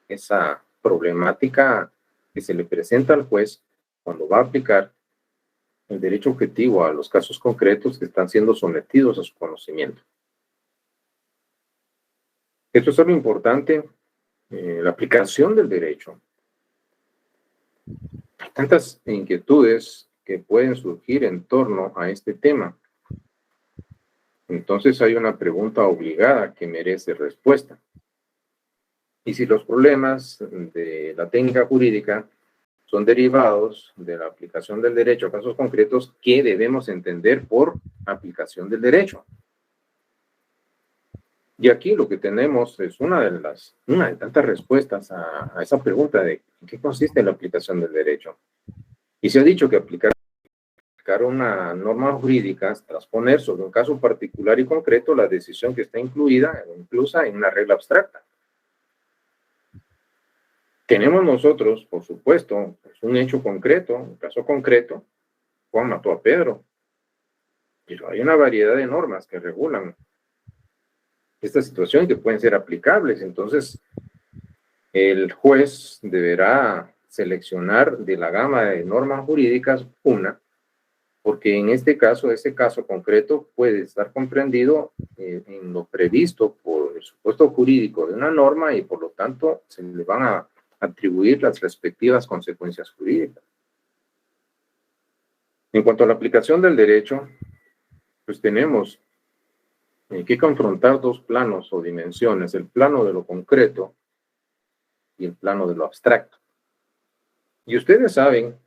esa problemática que se le presenta al juez cuando va a aplicar el derecho objetivo a los casos concretos que están siendo sometidos a su conocimiento. Esto es algo importante, la aplicación del derecho. Hay tantas inquietudes que pueden surgir en torno a este tema. Entonces hay una pregunta obligada que merece respuesta. Y si los problemas de la técnica jurídica son derivados de la aplicación del derecho a casos concretos, ¿qué debemos entender por aplicación del derecho? Y aquí lo que tenemos es una de tantas respuestas a esa pregunta de ¿en qué consiste la aplicación del derecho? Y se ha dicho que aplicar una norma jurídica es transponer sobre un caso particular y concreto la decisión que está incluida o inclusa en una regla abstracta. Tenemos nosotros, por supuesto, pues un hecho concreto, un caso concreto. Juan mató a Pedro. Pero hay una variedad de normas que regulan esta situación que pueden ser aplicables. Entonces, el juez deberá seleccionar de la gama de normas jurídicas una, porque en este caso, ese caso concreto puede estar comprendido en lo previsto por el supuesto jurídico de una norma y por lo tanto se le van a atribuir las respectivas consecuencias jurídicas. En cuanto a la aplicación del derecho, pues tenemos que confrontar dos planos o dimensiones, el plano de lo concreto y el plano de lo abstracto. Y ustedes saben,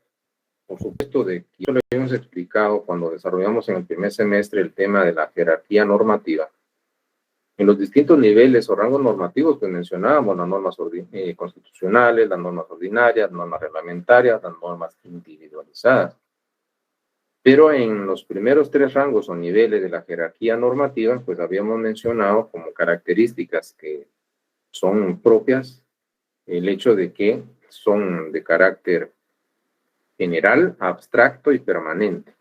por supuesto, de que lo habíamos explicado cuando desarrollamos en el primer semestre el tema de la jerarquía normativa. En los distintos niveles o rangos normativos que mencionábamos, las normas constitucionales, las normas ordinarias, las normas reglamentarias, las normas individualizadas. Pero en los primeros tres rangos o niveles de la jerarquía normativa, pues habíamos mencionado como características que son propias el hecho de que son de carácter general, abstracto y permanente.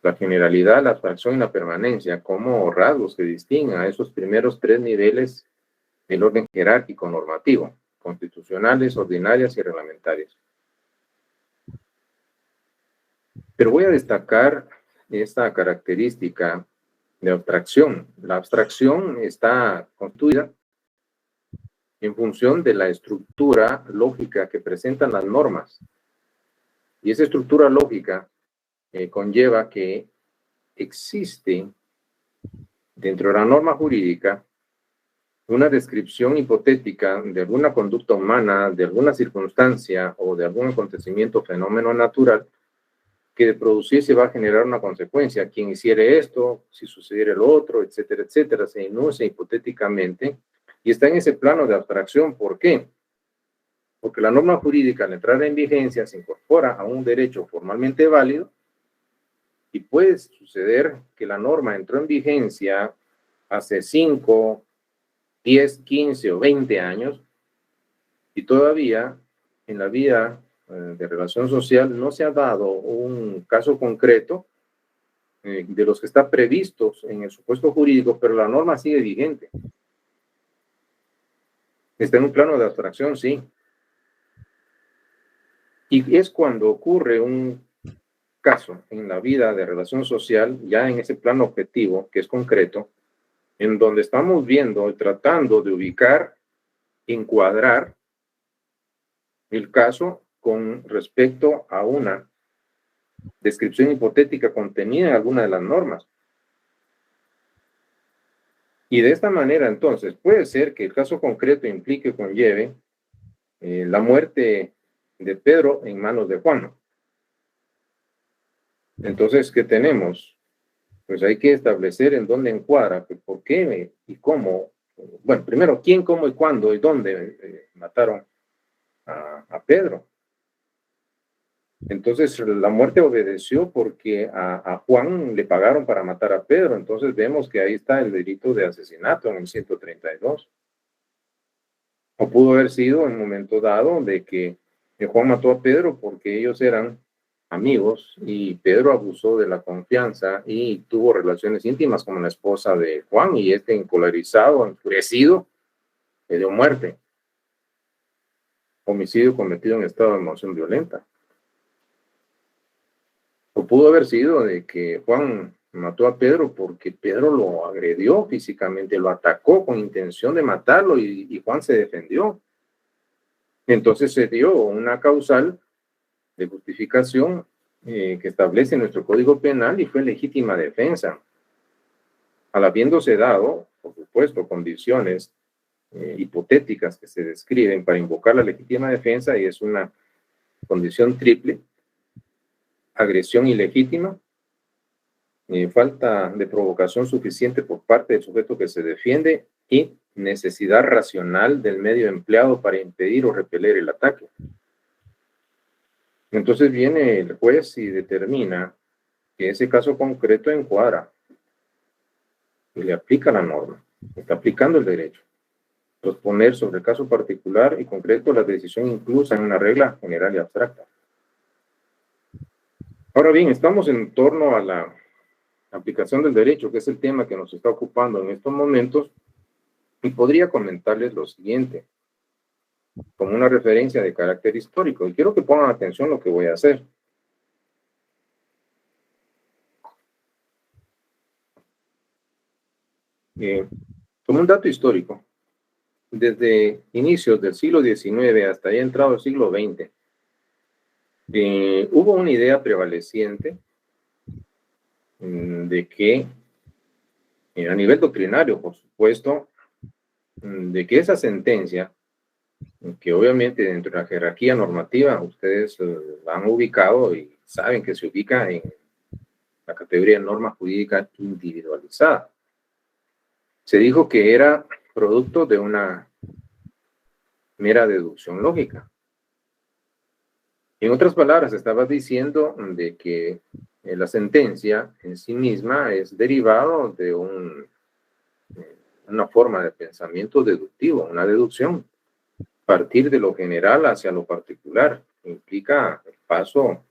la generalidad, la abstracción y la permanencia como rasgos que distinguen a esos primeros tres niveles del orden jerárquico normativo, constitucionales, ordinarias y reglamentarias. Pero voy a destacar esta característica de abstracción. La abstracción está constituida en función de la estructura lógica que presentan las normas. Y esa estructura lógica conlleva que existe dentro de la norma jurídica una descripción hipotética de alguna conducta humana, de alguna circunstancia o de algún acontecimiento, fenómeno natural, que de producirse va a generar una consecuencia. Quien hiciere esto, si sucediera lo otro, etcétera, etcétera, se enuncia hipotéticamente y está en ese plano de abstracción. ¿Por qué? Porque la norma jurídica al entrar en vigencia se incorpora a un derecho formalmente válido y puede suceder que la norma entró en vigencia hace 5, 10, 15 o 20 años y todavía en la vida de relación social no se ha dado un caso concreto de los que está previstos en el supuesto jurídico, pero la norma sigue vigente. Está en un plano de abstracción, sí. Y es cuando ocurre un caso en la vida de relación social, ya en ese plano objetivo, que es concreto, en donde estamos viendo y tratando de ubicar, encuadrar el caso con respecto a una descripción hipotética contenida en alguna de las normas. Y de esta manera, entonces, puede ser que el caso concreto implique o conlleve la muerte de Pedro en manos de Juan. Entonces, ¿qué tenemos? Pues hay que establecer en dónde encuadra, pues, por qué y cómo. Bueno, primero, quién, cómo y cuándo y dónde mataron a Pedro. Entonces, la muerte obedeció porque a Juan le pagaron para matar a Pedro. Entonces, vemos que ahí está el delito de asesinato en el 132. O pudo haber sido en un momento dado de que Juan mató a Pedro porque ellos eran amigos y Pedro abusó de la confianza y tuvo relaciones íntimas con la esposa de Juan y este encolarizado, enfurecido, le dio muerte. Homicidio cometido en estado de emoción violenta. O pudo haber sido de que Juan mató a Pedro porque Pedro lo agredió físicamente, lo atacó con intención de matarlo y Juan se defendió. Entonces se dio una causal de justificación que establece nuestro Código Penal y fue legítima defensa. Al habiéndose dado, por supuesto, condiciones hipotéticas que se describen para invocar la legítima defensa y es una condición triple: agresión ilegítima, falta de provocación suficiente por parte del sujeto que se defiende y necesidad racional del medio empleado para impedir o repeler el ataque. Entonces viene el juez y determina que ese caso concreto encuadra y le aplica la norma, está aplicando el derecho. Posponer sobre el caso particular y concreto la decisión inclusa en una regla general y abstracta. Ahora bien, estamos en torno a la aplicación del derecho, que es el tema que nos está ocupando en estos momentos, y podría comentarles lo siguiente, como una referencia de carácter histórico, y quiero que pongan atención a lo que voy a hacer. Como un dato histórico, desde inicios del siglo XIX hasta ya entrado el siglo XX, hubo una idea prevaleciente de que, a nivel doctrinario, por supuesto, de que esa sentencia, que obviamente dentro de la jerarquía normativa ustedes la han ubicado y saben que se ubica en la categoría de norma jurídica individualizada, se dijo que era producto de una mera deducción lógica. En otras palabras, estaba diciendo de que la sentencia en sí misma es derivado de una forma de pensamiento deductivo, una deducción. Partir de lo general hacia lo particular implica el paso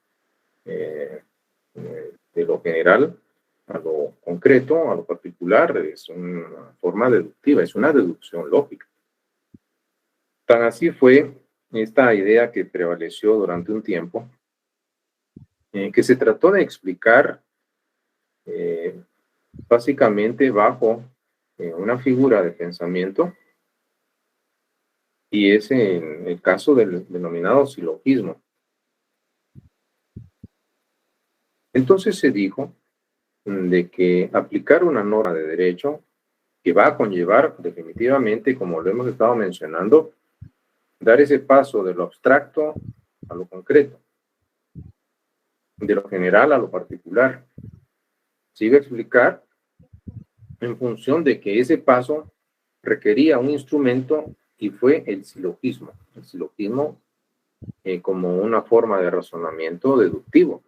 de lo general a lo concreto, a lo particular, es una forma deductiva, es una deducción lógica. Tan así fue esta idea que prevaleció durante un tiempo, que se trató de explicar básicamente bajo una figura de pensamiento, y es en el caso del denominado silogismo. Entonces se dijo de que aplicar una norma de derecho que va a conllevar definitivamente, como lo hemos estado mencionando, dar ese paso de lo abstracto a lo concreto, de lo general a lo particular. Se iba a explicar en función de que ese paso requería un instrumento, y fue el silogismo. El silogismo como una forma de razonamiento deductivo.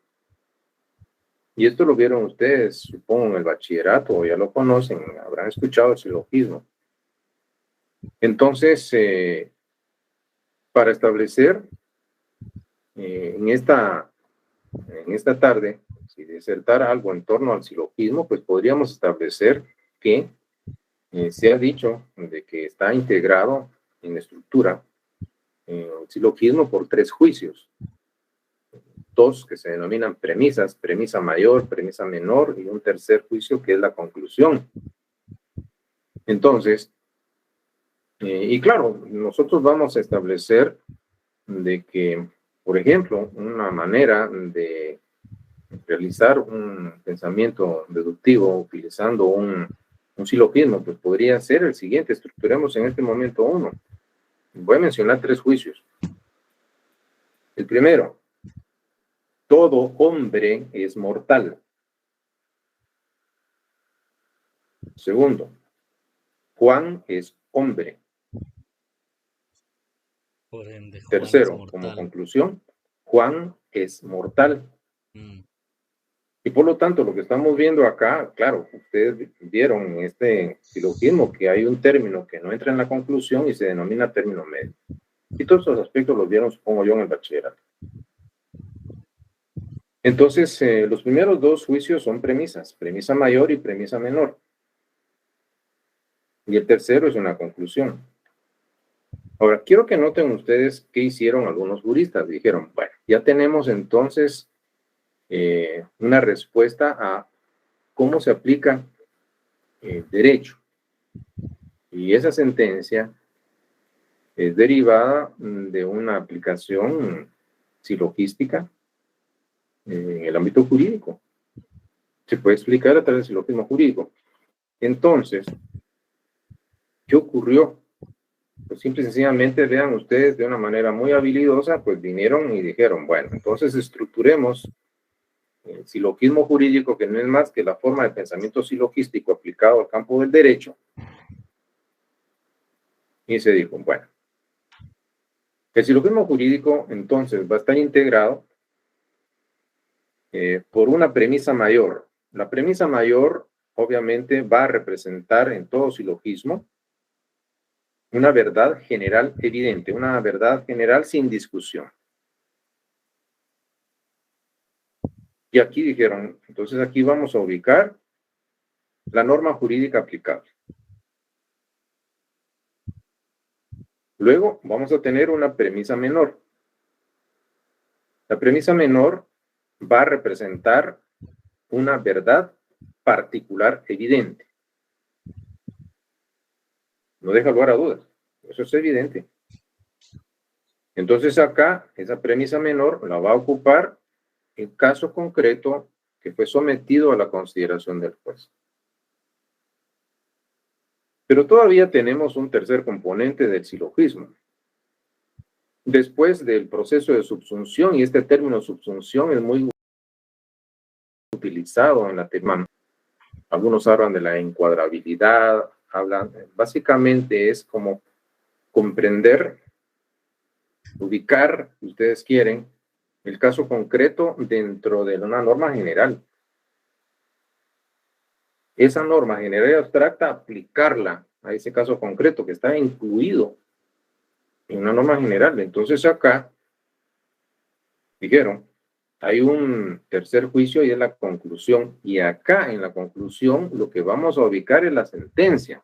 Y esto lo vieron ustedes, supongo, en el bachillerato, o ya lo conocen, habrán escuchado el silogismo. Entonces, para establecer en esta tarde, si disertar algo en torno al silogismo, pues podríamos establecer que se ha dicho de que está integrado en la estructura el silogismo por 3 juicios. 2 que se denominan premisas, premisa mayor, premisa menor, y un tercer juicio que es la conclusión. Entonces, y claro, nosotros vamos a establecer de que, por ejemplo, una manera de realizar un pensamiento deductivo utilizando un silogismo, pues podría ser el siguiente. Estructuremos en este momento uno. Voy a mencionar 3 juicios. El primero: todo hombre es mortal. Segundo: Juan es hombre. Por ende, Juan Tercero, como conclusión, Juan es mortal. Y por lo tanto, lo que estamos viendo acá, claro, ustedes vieron en este silogismo que hay un término que no entra en la conclusión y se denomina término medio. Y todos esos aspectos los vieron, supongo yo, en el bachillerato. Entonces, los primeros 2 juicios son premisas, premisa mayor y premisa menor. Y el tercero es una conclusión. Ahora, quiero que noten ustedes qué hicieron algunos juristas. Dijeron, bueno, ya tenemos entonces una respuesta a cómo se aplica el derecho. Y esa sentencia es derivada de una aplicación silogística en el ámbito jurídico. Se puede explicar a través del silogismo jurídico. Entonces, ¿qué ocurrió? Pues simple y sencillamente, vean ustedes, de una manera muy habilidosa, pues vinieron y dijeron, bueno, entonces estructuremos el silogismo jurídico, que no es más que la forma de pensamiento silogístico aplicado al campo del derecho. Y se dijo, bueno, el silogismo jurídico entonces va a estar integrado por una premisa mayor. La premisa mayor obviamente va a representar en todo silogismo una verdad general evidente, una verdad general sin discusión. Y aquí dijeron, entonces aquí vamos a ubicar la norma jurídica aplicable. Luego vamos a tener una premisa menor. La premisa menor va a representar una verdad particular evidente. No deja lugar a dudas. Eso es evidente. Entonces acá, esa premisa menor la va a ocupar el caso concreto que fue sometido a la consideración del juez. Pero todavía tenemos un tercer componente del silogismo. Después del proceso de subsunción, y este término subsunción es muy utilizado en la temática. Algunos hablan de la encuadrabilidad, básicamente es como comprender, ubicar, si ustedes quieren, el caso concreto dentro de una norma general. Esa norma general y abstracta, aplicarla a ese caso concreto que está incluido en una norma general. Entonces acá dijeron, hay un tercer juicio y es la conclusión. Y acá en la conclusión lo que vamos a ubicar es la sentencia,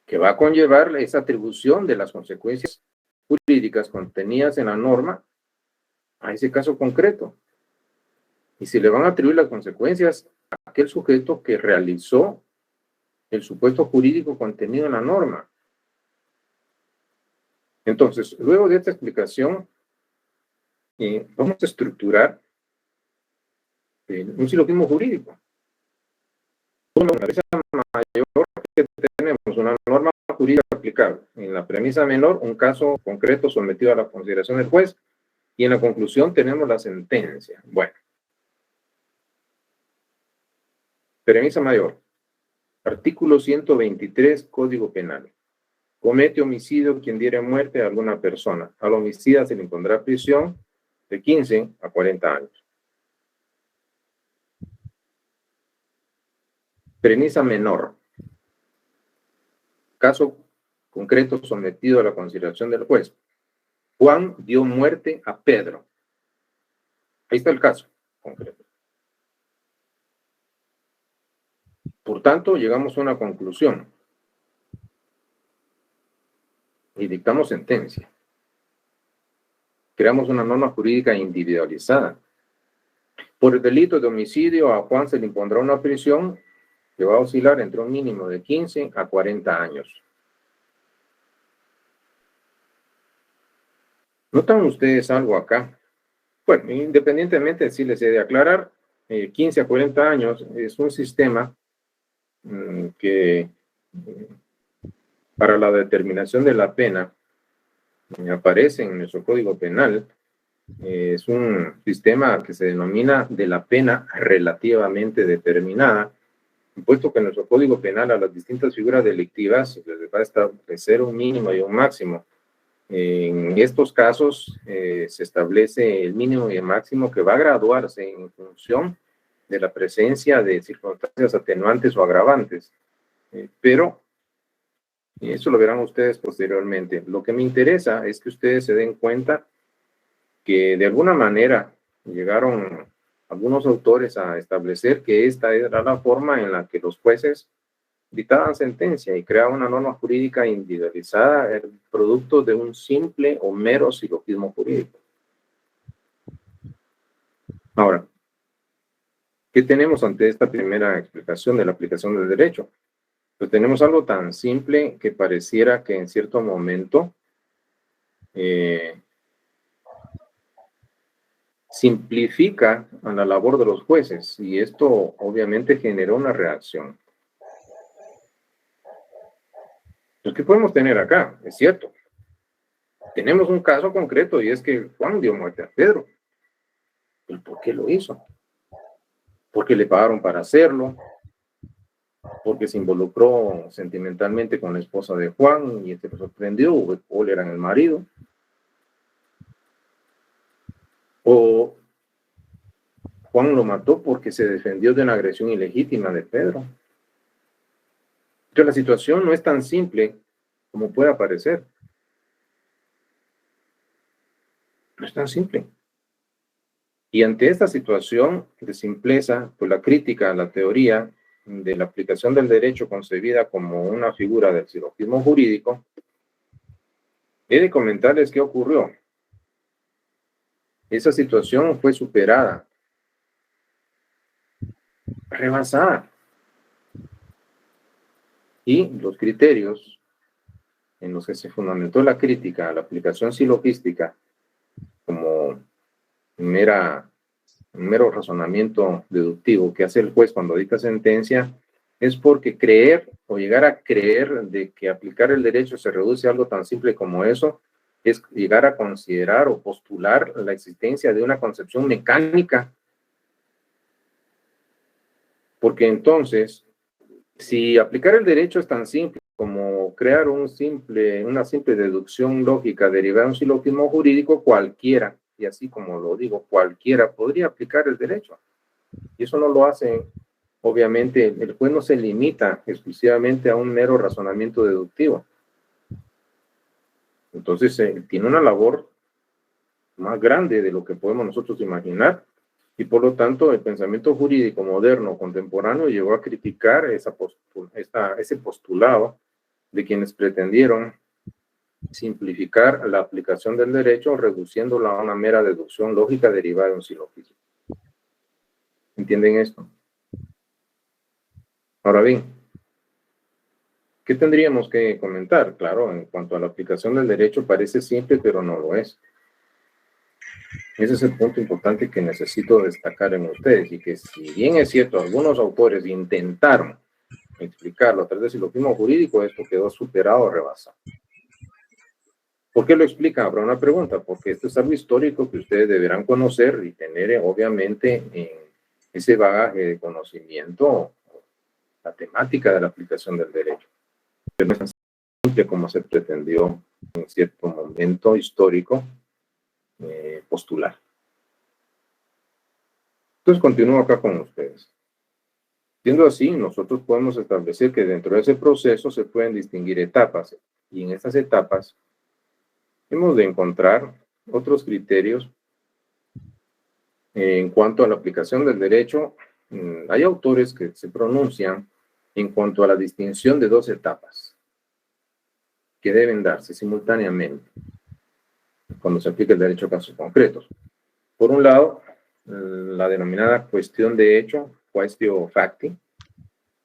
que va a conllevar esa atribución de las consecuencias jurídicas contenidas en la norma a ese caso concreto. Y se le van a atribuir las consecuencias a aquel sujeto que realizó el supuesto jurídico contenido en la norma. Entonces, luego de esta explicación, vamos a estructurar un silogismo jurídico. En la premisa mayor que tenemos una norma jurídica aplicable. En la premisa menor, un caso concreto sometido a la consideración del juez. Y en la conclusión tenemos la sentencia. Bueno. Premisa mayor. Artículo 123, Código Penal. Comete homicidio quien diere muerte a alguna persona. Al homicida se le impondrá prisión de 15 a 40 años. Premisa menor. Caso concreto sometido a la consideración del juez. Juan dio muerte a Pedro. Ahí está el caso concreto. Por tanto, llegamos a una conclusión y dictamos sentencia. Creamos una norma jurídica individualizada. Por el delito de homicidio, a Juan se le impondrá una prisión que va a oscilar entre un mínimo de 15 a 40 años. ¿Notan ustedes algo acá? Bueno, independientemente, sí les he de aclarar, 15 a 40 años es un sistema que para la determinación de la pena aparece en nuestro Código Penal. Es un sistema que se denomina de la pena relativamente determinada, puesto que en nuestro Código Penal a las distintas figuras delictivas se les va a establecer un mínimo y un máximo. En estos casos se establece el mínimo y el máximo que va a graduarse en función de la presencia de circunstancias atenuantes o agravantes. Pero eso lo verán ustedes posteriormente. Lo que me interesa es que ustedes se den cuenta que de alguna manera llegaron algunos autores a establecer que esta era la forma en la que los jueces dictaban sentencia y creaban una norma jurídica individualizada, el producto de un simple o mero silogismo jurídico. Ahora, ¿qué tenemos ante esta primera explicación de la aplicación del derecho? Pues tenemos algo tan simple que pareciera que en cierto momento simplifica a la labor de los jueces, y esto obviamente generó una reacción. Pues, ¿qué podemos tener acá? Es cierto. Tenemos un caso concreto y es que Juan dio muerte a Pedro. ¿Y por qué lo hizo? Porque le pagaron para hacerlo, porque se involucró sentimentalmente con la esposa de Juan y este lo sorprendió, o él era el marido. O Juan lo mató porque se defendió de una agresión ilegítima de Pedro. Entonces la situación no es tan simple como puede parecer. No es tan simple. Y ante esta situación de simpleza, pues la crítica a la teoría de la aplicación del derecho concebida como una figura del silogismo jurídico, he de comentarles qué ocurrió. Esa situación fue superada, rebasada. Y los criterios en los que se fundamentó la crítica a la aplicación silogística como un mero razonamiento deductivo que hace el juez cuando dicta sentencia, es porque creer o llegar a creer de que aplicar el derecho se reduce a algo tan simple como eso, es llegar a considerar o postular la existencia de una concepción mecánica. Porque entonces, si aplicar el derecho es tan simple como crear una simple deducción lógica derivada de un silogismo jurídico, cualquiera, y así como lo digo, cualquiera podría aplicar el derecho. Y eso no lo hace, obviamente, el juez no se limita exclusivamente a un mero razonamiento deductivo. Entonces, tiene una labor más grande de lo que podemos nosotros imaginar, y por lo tanto el pensamiento jurídico moderno contemporáneo llegó a criticar ese postulado de quienes pretendieron simplificar la aplicación del derecho, reduciéndola a una mera deducción lógica derivada de un silogismo. ¿Entienden esto? Ahora bien, ¿qué tendríamos que comentar? Claro, en cuanto a la aplicación del derecho parece simple, pero no lo es. Ese es el punto importante que necesito destacar en ustedes, y que si bien es cierto, algunos autores intentaron explicarlo a través del silogismo jurídico, esto quedó superado o rebasado. ¿Por qué lo explican? Habrá una pregunta, porque esto es algo histórico que ustedes deberán conocer y tener, obviamente, en ese bagaje de conocimiento, la temática de la aplicación del derecho. Pero no es tan simple como se pretendió en cierto momento histórico postular. Entonces continúo acá con ustedes. Siendo así, nosotros podemos establecer que dentro de ese proceso se pueden distinguir etapas, y en estas etapas hemos de encontrar otros criterios en cuanto a la aplicación del derecho. Hay autores que se pronuncian en cuanto a la distinción de dos etapas que deben darse simultáneamente cuando se aplica el derecho a casos concretos. Por un lado, la denominada cuestión de hecho, quaestio facti,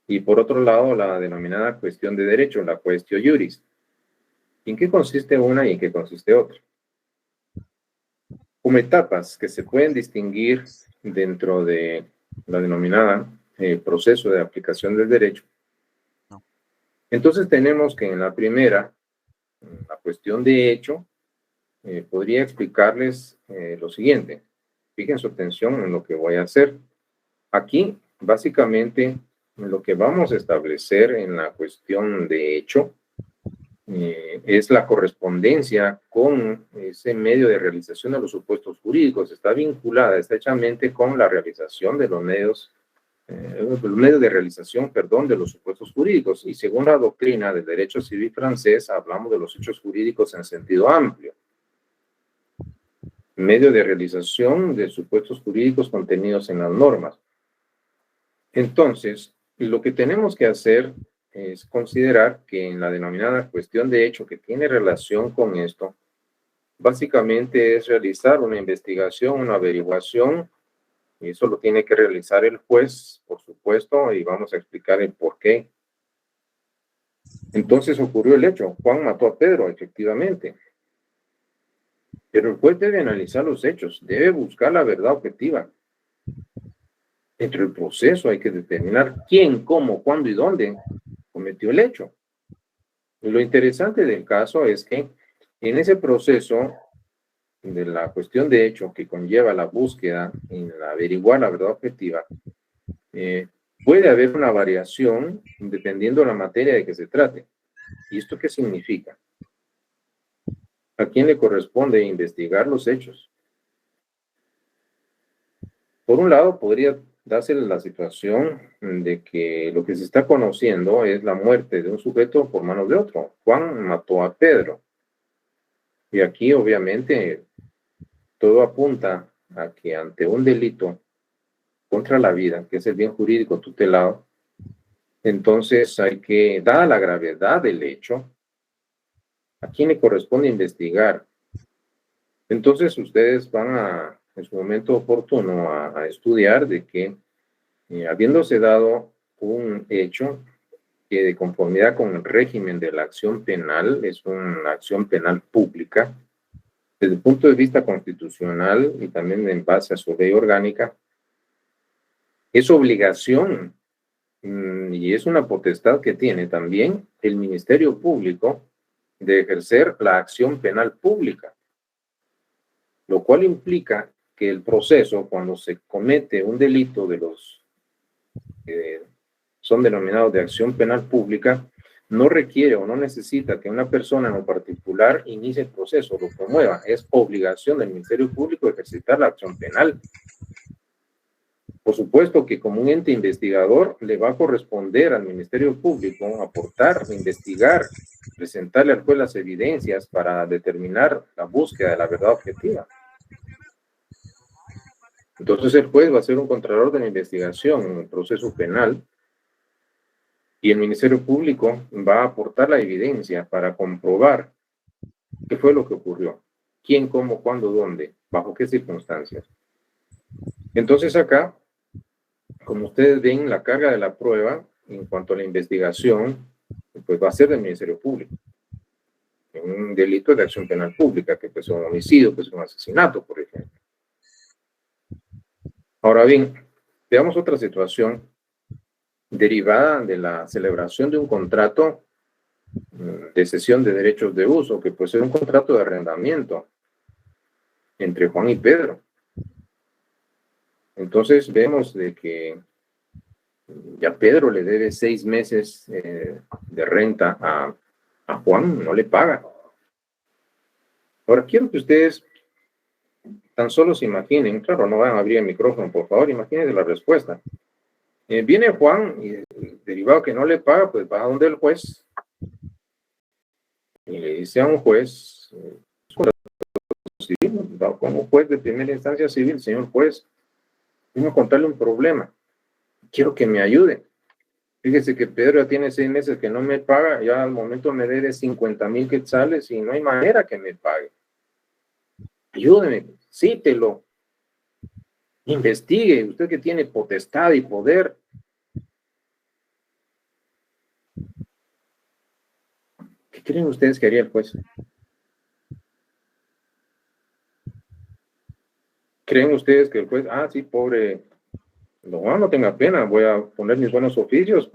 y por otro lado, la denominada cuestión de derecho, la quaestio iuris. ¿En qué consiste una y en qué consiste otra? Como etapas que se pueden distinguir dentro de la denominada proceso de aplicación del derecho. Entonces tenemos que en la primera, la cuestión de hecho, podría explicarles lo siguiente. Fijen su atención en lo que voy a hacer. Aquí, básicamente, lo que vamos a establecer en la cuestión de hecho es la correspondencia con ese medio de realización de los supuestos jurídicos. Está vinculada estrechamente con la realización de los medios de realización, de los supuestos jurídicos. Y según la doctrina del derecho civil francés, hablamos de los hechos jurídicos en sentido amplio. Medio de realización de supuestos jurídicos contenidos en las normas. Entonces, lo que tenemos que hacer es considerar que en la denominada cuestión de hecho que tiene relación con esto, básicamente es realizar una investigación, una averiguación, y eso lo tiene que realizar el juez, por supuesto, y vamos a explicar el por qué. Entonces ocurrió el hecho, Juan mató a Pedro, efectivamente. Pero el juez debe analizar los hechos, debe buscar la verdad objetiva. Dentro del proceso hay que determinar quién, cómo, cuándo y dónde cometió el hecho. Y lo interesante del caso es que en ese proceso de la cuestión de hecho que conlleva la búsqueda en averiguar la verdad objetiva, puede haber una variación dependiendo de la materia de que se trate. ¿Y esto qué significa? ¿A quién le corresponde investigar los hechos? Por un lado, podría darse la situación de que lo que se está conociendo es la muerte de un sujeto por manos de otro. Juan mató a Pedro. Y aquí, obviamente, todo apunta a que ante un delito contra la vida, que es el bien jurídico tutelado, entonces hay que, dada la gravedad del hecho, ¿a quién le corresponde investigar? Entonces ustedes van a, en su momento oportuno, a estudiar de que, habiéndose dado un hecho que de conformidad con el régimen de la acción penal, es una acción penal pública, desde el punto de vista constitucional y también en base a su ley orgánica, es obligación y es una potestad que tiene también el Ministerio Público de ejercer la acción penal pública, lo cual implica que el proceso, cuando se comete un delito de los que son denominados de acción penal pública, no requiere o no necesita que una persona en lo particular inicie el proceso, lo promueva. Es obligación del Ministerio Público ejercitar la acción penal. Por supuesto que como un ente investigador le va a corresponder al Ministerio Público aportar, investigar, presentarle al juez las evidencias para determinar la búsqueda de la verdad objetiva. Entonces el juez va a ser un contralor de la investigación en el proceso penal y el Ministerio Público va a aportar la evidencia para comprobar qué fue lo que ocurrió, quién, cómo, cuándo, dónde, bajo qué circunstancias. Entonces acá, como ustedes ven, la carga de la prueba en cuanto a la investigación, pues va a ser del Ministerio Público. Un delito de acción penal pública, que es un homicidio, que es un asesinato, por ejemplo. Ahora bien, veamos otra situación derivada de la celebración de un contrato de cesión de derechos de uso, que puede ser un contrato de arrendamiento entre Juan y Pedro. Entonces vemos de que ya Pedro le debe 6 meses de renta a Juan, no le paga. Ahora quiero que ustedes tan solo se imaginen, claro, no van a abrir el micrófono, por favor, imagínense la respuesta. Viene Juan y derivado que no le paga, pues va a donde el juez y le dice a un juez civil, como juez de primera instancia civil, señor juez, vengo a contarle un problema, quiero que me ayude. Fíjese que Pedro ya tiene 6 meses que no me paga, ya al momento me debe 50,000 quetzales y no hay manera que me pague. Ayúdeme, cítelo, investigue, usted que tiene potestad y poder. ¿Qué creen ustedes que haría el juez? ¿Creen ustedes que el juez, sí, pobre, no tenga pena, voy a poner mis buenos oficios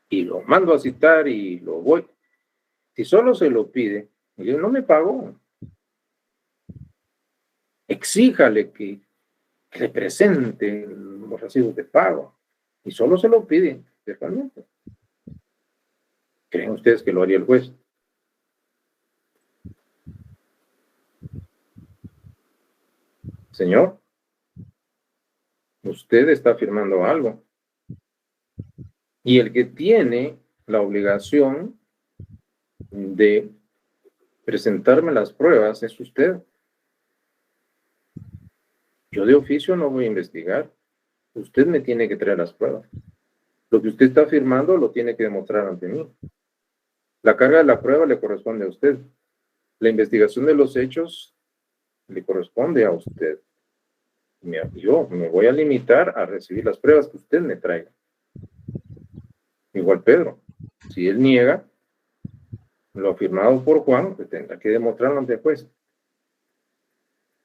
y lo mando a citar y lo voy? Si solo se lo pide, y no me pagó, exíjale que le presente los recibos de pago, y solo se lo pide, realmente. ¿Creen ustedes que lo haría el juez? Señor, usted está firmando algo. Y el que tiene la obligación de presentarme las pruebas es usted. Yo de oficio no voy a investigar. Usted me tiene que traer las pruebas. Lo que usted está firmando lo tiene que demostrar ante mí. La carga de la prueba le corresponde a usted. La investigación de los hechos le corresponde a usted. Yo me voy a limitar a recibir las pruebas que usted me traiga. Igual Pedro. Si él niega lo firmado por Juan, pues tendrá que demostrarlo ante el juez.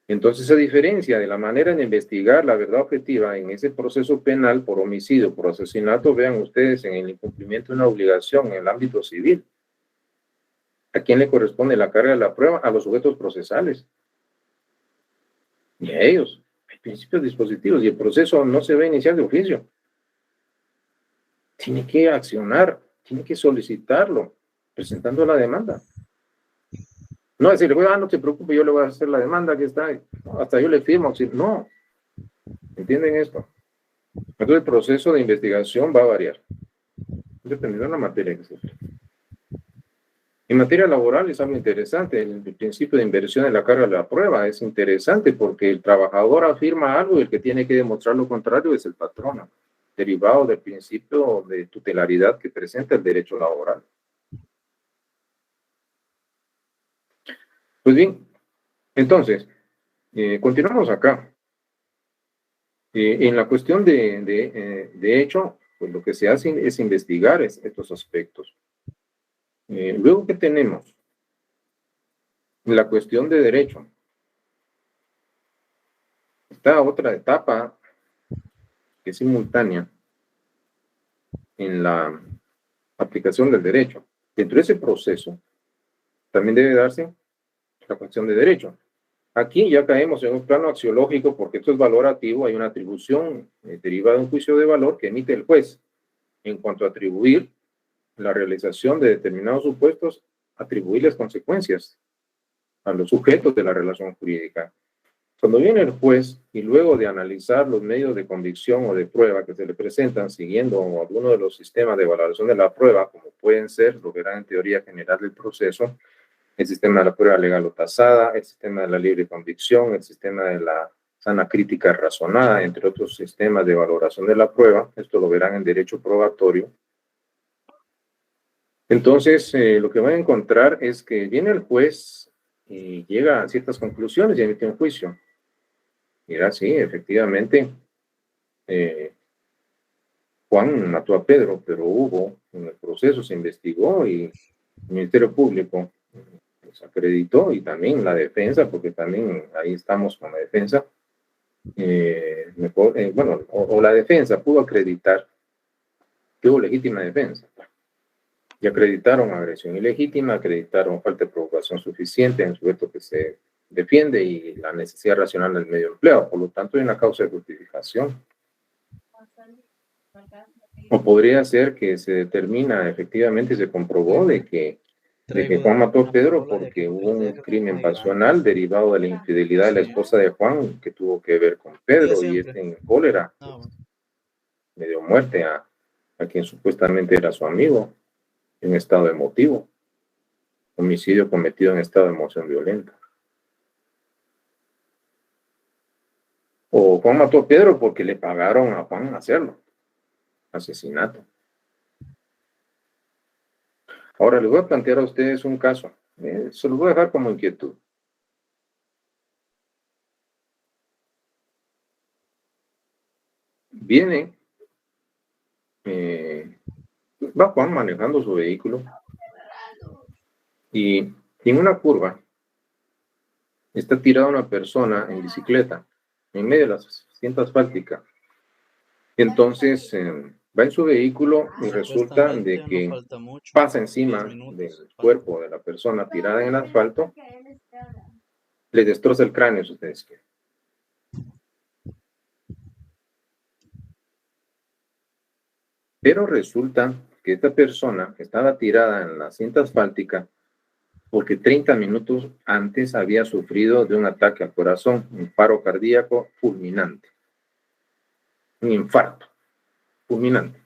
Entonces, a diferencia de la manera de investigar la verdad objetiva en ese proceso penal por homicidio, por asesinato, vean ustedes en el incumplimiento de una obligación en el ámbito civil. ¿A quién le corresponde la carga de la prueba? A los sujetos procesales. Y a ellos. Hay principios dispositivos y el proceso no se va a iniciar de oficio. Tiene que accionar, tiene que solicitarlo, presentando la demanda. No decirle, no se preocupe, yo le voy a hacer la demanda, que está, hasta yo le firmo. No, ¿entienden esto? Entonces el proceso de investigación va a variar, dependiendo de la materia que se trate. En materia laboral es algo interesante, el principio de inversión en la carga de la prueba es interesante porque el trabajador afirma algo y el que tiene que demostrar lo contrario es el patrono, derivado del principio de tutelaridad que presenta el derecho laboral. Pues bien, entonces, continuamos acá. En la cuestión de hecho, pues lo que se hace es investigar estos aspectos. Luego, ¿qué tenemos? La cuestión de derecho. Esta otra etapa que es simultánea en la aplicación del derecho. Dentro de ese proceso también debe darse la cuestión de derecho. Aquí ya caemos en un plano axiológico porque esto es valorativo, hay una atribución derivada de un juicio de valor que emite el juez en cuanto a atribuir la realización de determinados supuestos, atribuirles consecuencias a los sujetos de la relación jurídica. Cuando viene el juez y luego de analizar los medios de convicción o de prueba que se le presentan siguiendo alguno de los sistemas de valoración de la prueba, como pueden ser, lo verán en teoría general del proceso, el sistema de la prueba legal o tasada, el sistema de la libre convicción, el sistema de la sana crítica razonada, entre otros sistemas de valoración de la prueba. Esto lo verán en derecho probatorio. Entonces, lo que van a encontrar es que viene el juez y llega a ciertas conclusiones y emite un juicio. Mira, sí, efectivamente, Juan mató a Pedro, pero en el proceso se investigó y el Ministerio Público se acreditó, y también la defensa, porque también ahí estamos con la defensa, o la defensa pudo acreditar que hubo legítima defensa. Y acreditaron agresión ilegítima, acreditaron falta de provocación suficiente en el sujeto que se defiende y la necesidad racional del medio empleado. Por lo tanto, hay una causa de justificación. O podría ser que se determina efectivamente y se comprobó de que Juan mató a Pedro porque hubo un crimen pasional derivado de la infidelidad de la esposa de Juan que tuvo que ver con Pedro, y en cólera le dio muerte a quien supuestamente era su amigo en estado emotivo. Homicidio cometido en estado de emoción violenta. O Juan mató a Pedro porque le pagaron a Juan hacerlo. Asesinato. Ahora les voy a plantear a ustedes un caso. Se los voy a dejar como inquietud. Viene, va Juan manejando su vehículo y en una curva está tirada una persona en bicicleta en medio de la cinta asfáltica. Entonces va en su vehículo y resulta de que pasa encima del cuerpo de la persona tirada en el asfalto, le destroza el cráneo, si ustedes quieren. Pero resulta que esta persona estaba tirada en la cinta asfáltica porque 30 minutos antes había sufrido de un ataque al corazón, un paro cardíaco fulminante, un infarto fulminante.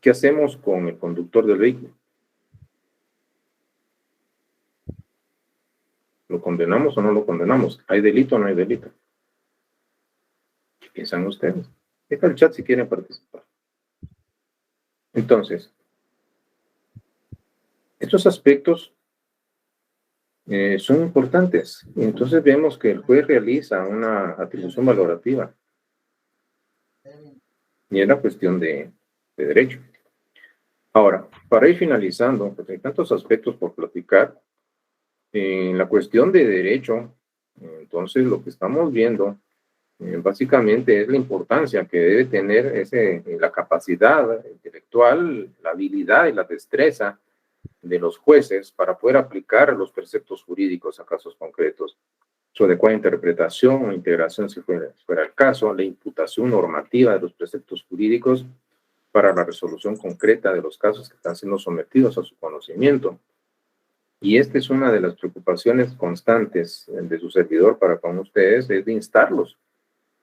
¿Qué hacemos con el conductor del vehículo? ¿Lo condenamos o no lo condenamos? ¿Hay delito o no hay delito? ¿Qué piensan ustedes? Deja el chat si quieren participar. Entonces, estos aspectos son importantes. Entonces vemos que el juez realiza una atribución valorativa. Y es la cuestión de derecho. Ahora, para ir finalizando, porque hay tantos aspectos por platicar, en la cuestión de derecho, entonces lo que estamos viendo básicamente es la importancia que debe tener la capacidad intelectual, la habilidad y la destreza de los jueces para poder aplicar los preceptos jurídicos a casos concretos, su adecuada interpretación o integración si fuera el caso, la imputación normativa de los preceptos jurídicos para la resolución concreta de los casos que están siendo sometidos a su conocimiento. Y esta es una de las preocupaciones constantes de su servidor para con ustedes, es de instarlos,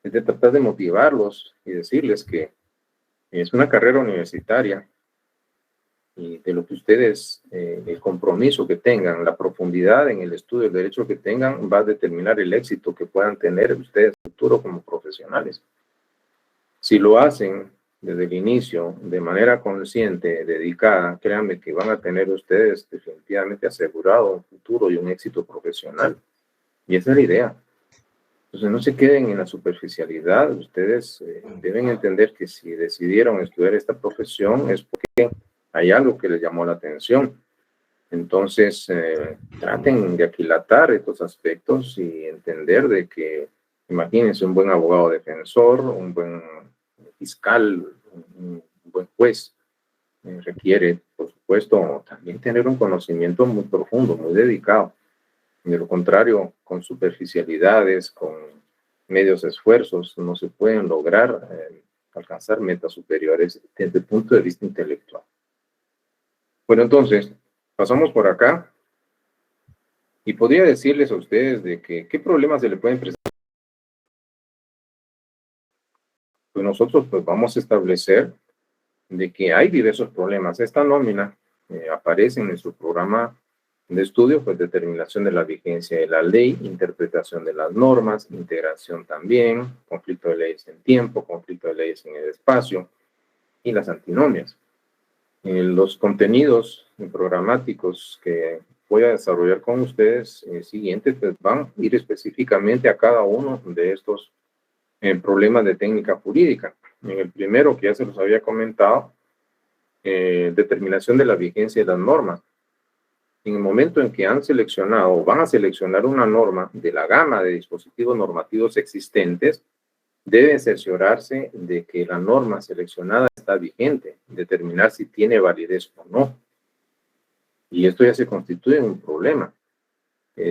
es de tratar de motivarlos y decirles que es una carrera universitaria y de lo que ustedes, el compromiso que tengan, la profundidad en el estudio del derecho que tengan, va a determinar el éxito que puedan tener ustedes en el futuro como profesionales. Si lo hacen desde el inicio, de manera consciente, dedicada, créanme que van a tener ustedes definitivamente asegurado un futuro y un éxito profesional. Y esa es la idea. Entonces no se queden en la superficialidad. Ustedes deben entender que si decidieron estudiar esta profesión es porque hay algo que les llamó la atención. Entonces traten de aquilatar estos aspectos y entender de que, imagínense, un buen abogado defensor, un buen fiscal, un buen juez, requiere, por supuesto, también tener un conocimiento muy profundo, muy dedicado. De lo contrario, con superficialidades, con medios esfuerzos, no se pueden lograr alcanzar metas superiores desde el punto de vista intelectual. Bueno, entonces, pasamos por acá y podría decirles a ustedes de que qué problemas se le pueden presentar. Pues nosotros pues vamos a establecer de que hay diversos problemas. Esta nómina aparece en nuestro programa de estudio, pues determinación de la vigencia de la ley, interpretación de las normas, integración también, conflicto de leyes en tiempo, conflicto de leyes en el espacio y las antinomias. Los contenidos programáticos que voy a desarrollar con ustedes siguientes, pues van a ir específicamente a cada uno de estos problemas de técnica jurídica. En el primero, que ya se los había comentado, determinación de la vigencia de las normas. En el momento en que han seleccionado o van a seleccionar una norma de la gama de dispositivos normativos existentes, debe cerciorarse de que la norma seleccionada está vigente, determinar si tiene validez o no. Y esto ya se constituye un problema.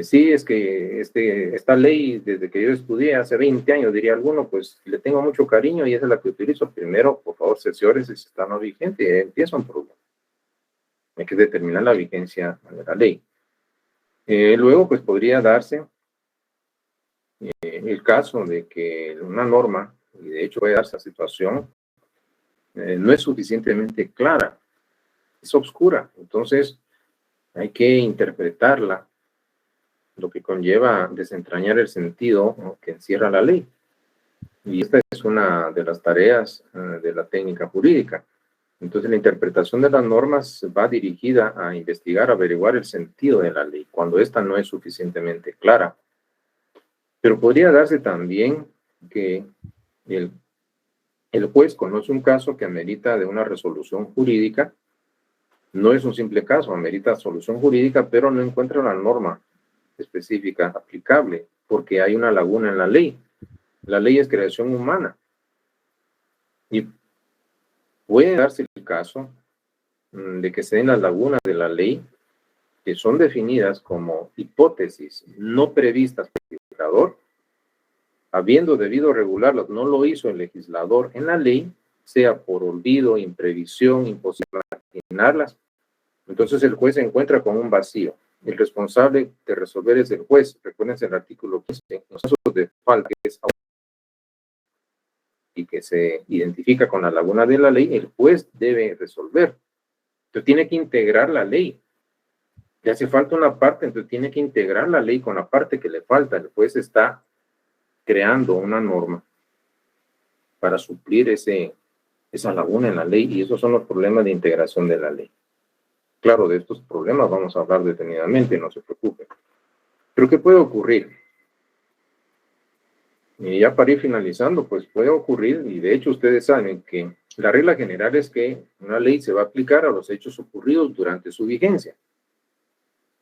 Sí, es que esta ley, desde que yo estudié hace 20 años, diría alguno, pues le tengo mucho cariño y esa es la que utilizo. Primero, por favor, cerciórese si está no vigente y empieza un problema. Hay que determinar la vigencia de la ley. Luego, pues podría darse el caso de que una norma, y de hecho puede darse esa situación, no es suficientemente clara, es oscura. Entonces, hay que interpretarla, lo que conlleva desentrañar el sentido, ¿no?, que encierra la ley. Y esta es una de las tareas de la técnica jurídica. Entonces, la interpretación de las normas va dirigida a investigar, averiguar el sentido de la ley, cuando ésta no es suficientemente clara. Pero podría darse también que el juez conoce un caso que amerita de una resolución jurídica. No es un simple caso, amerita solución jurídica, pero no encuentra una norma específica aplicable, porque hay una laguna en la ley. La ley es creación humana. Y puede darse el caso de que se den las lagunas de la ley, que son definidas como hipótesis no previstas por el legislador, habiendo debido regularlas, no lo hizo el legislador en la ley, sea por olvido, imprevisión, imposible imaginarlas. Entonces el juez se encuentra con un vacío. El responsable de resolver es el juez. Recuerden el artículo 15, en los casos de falta y que se identifica con la laguna de la ley, el juez debe resolver. Entonces tiene que integrar la ley. Le hace falta una parte, entonces tiene que integrar la ley con la parte que le falta. El juez está creando una norma para suplir esa laguna en la ley, y esos son los problemas de integración de la ley. Claro, de estos problemas vamos a hablar detenidamente, no se preocupen. Pero ¿qué puede ocurrir? Y ya para ir finalizando, pues puede ocurrir, y de hecho ustedes saben que la regla general es que una ley se va a aplicar a los hechos ocurridos durante su vigencia.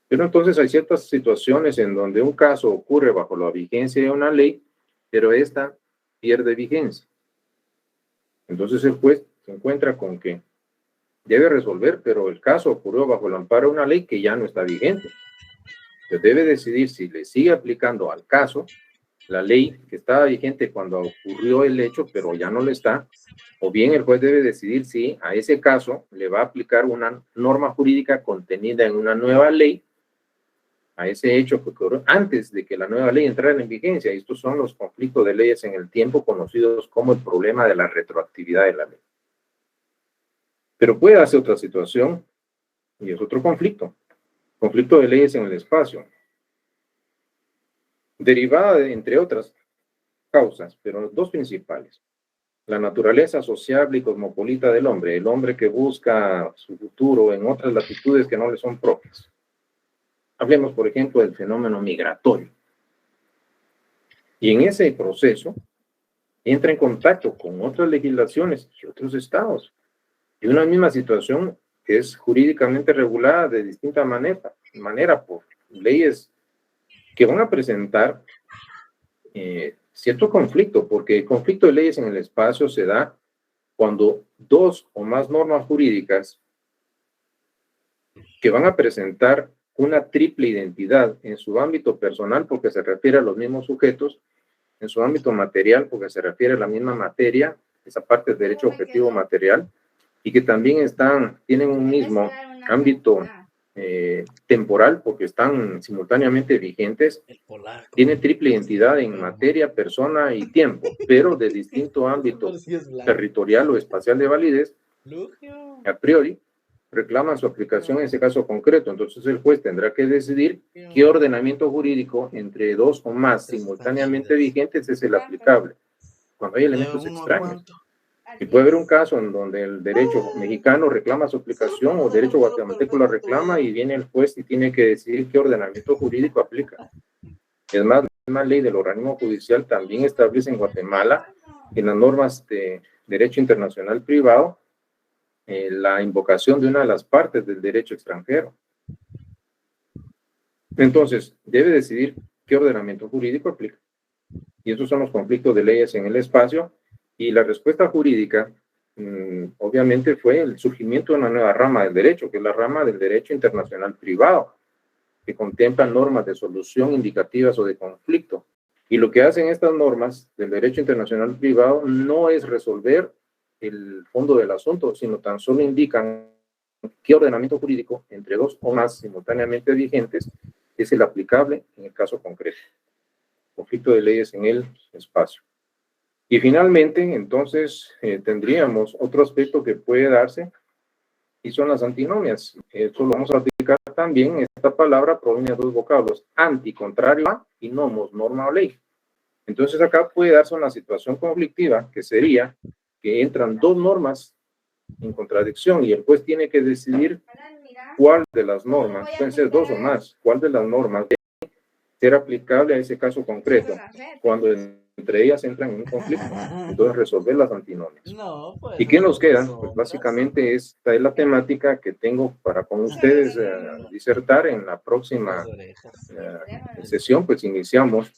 Pero entonces hay ciertas situaciones en donde un caso ocurre bajo la vigencia de una ley, pero esta pierde vigencia. Entonces el juez se encuentra con que debe resolver, pero el caso ocurrió bajo el amparo de una ley que ya no está vigente. Entonces debe decidir si le sigue aplicando al caso la ley que estaba vigente cuando ocurrió el hecho, pero ya no lo está, o bien el juez debe decidir si a ese caso le va a aplicar una norma jurídica contenida en una nueva ley a ese hecho que ocurrió antes de que la nueva ley entrara en vigencia. Estos son los conflictos de leyes en el tiempo, conocidos como el problema de la retroactividad de la ley. Pero puede darse otra situación, y es otro conflicto de leyes en el espacio, derivada de, entre otras causas, pero dos principales: la naturaleza sociable y cosmopolita del hombre, el hombre que busca su futuro en otras latitudes que no le son propias. Hablemos, por ejemplo, del fenómeno migratorio. Y en ese proceso entra en contacto con otras legislaciones y otros estados. Y una misma situación que es jurídicamente regulada de distinta manera por leyes que van a presentar cierto conflicto, porque el conflicto de leyes en el espacio se da cuando dos o más normas jurídicas que van a presentar una triple identidad en su ámbito personal, porque se refiere a los mismos sujetos, en su ámbito material, porque se refiere a la misma materia, esa parte del derecho objetivo material, y que también tienen un mismo ámbito temporal, porque están simultáneamente vigentes, tienen triple identidad en materia, persona y tiempo, pero de distinto ámbito territorial o espacial de validez, a priori, reclaman su aplicación en ese caso concreto. Entonces el juez tendrá que decidir qué ordenamiento jurídico entre dos o más simultáneamente vigentes es el aplicable, cuando hay elementos extraños. Y puede haber un caso en donde el derecho mexicano reclama su aplicación o el derecho guatemalteco la reclama y viene el juez y tiene que decidir qué ordenamiento jurídico aplica. Es más, la misma ley del organismo judicial también establece en Guatemala, en las normas de derecho internacional privado, la invocación de una de las partes del derecho extranjero. Entonces, debe decidir qué ordenamiento jurídico aplica. Y esos son los conflictos de leyes en el espacio. Y la respuesta jurídica, obviamente, fue el surgimiento de una nueva rama del derecho, que es la rama del derecho internacional privado, que contempla normas de solución indicativas o de conflicto. Y lo que hacen estas normas del derecho internacional privado no es resolver el fondo del asunto, sino tan solo indican qué ordenamiento jurídico entre dos o más simultáneamente vigentes es el aplicable en el caso concreto. Conflicto de leyes en el espacio. Y finalmente, entonces, tendríamos otro aspecto que puede darse y son las antinomias. Esto lo vamos a aplicar también. Esta palabra proviene de dos vocablos, anti, contrario a, y nomos, norma o ley. Entonces acá puede darse una situación conflictiva que sería que entran dos normas en contradicción y el juez tiene que decidir cuál de las normas, pueden ser dos o más, cuál de las normas debe ser aplicable a ese caso concreto, cuando entre ellas entran en un conflicto. Entonces resolver las antinomias. ¿Y qué nos queda? Pues básicamente esta es la temática que tengo para con ustedes disertar en la próxima sesión. Pues iniciamos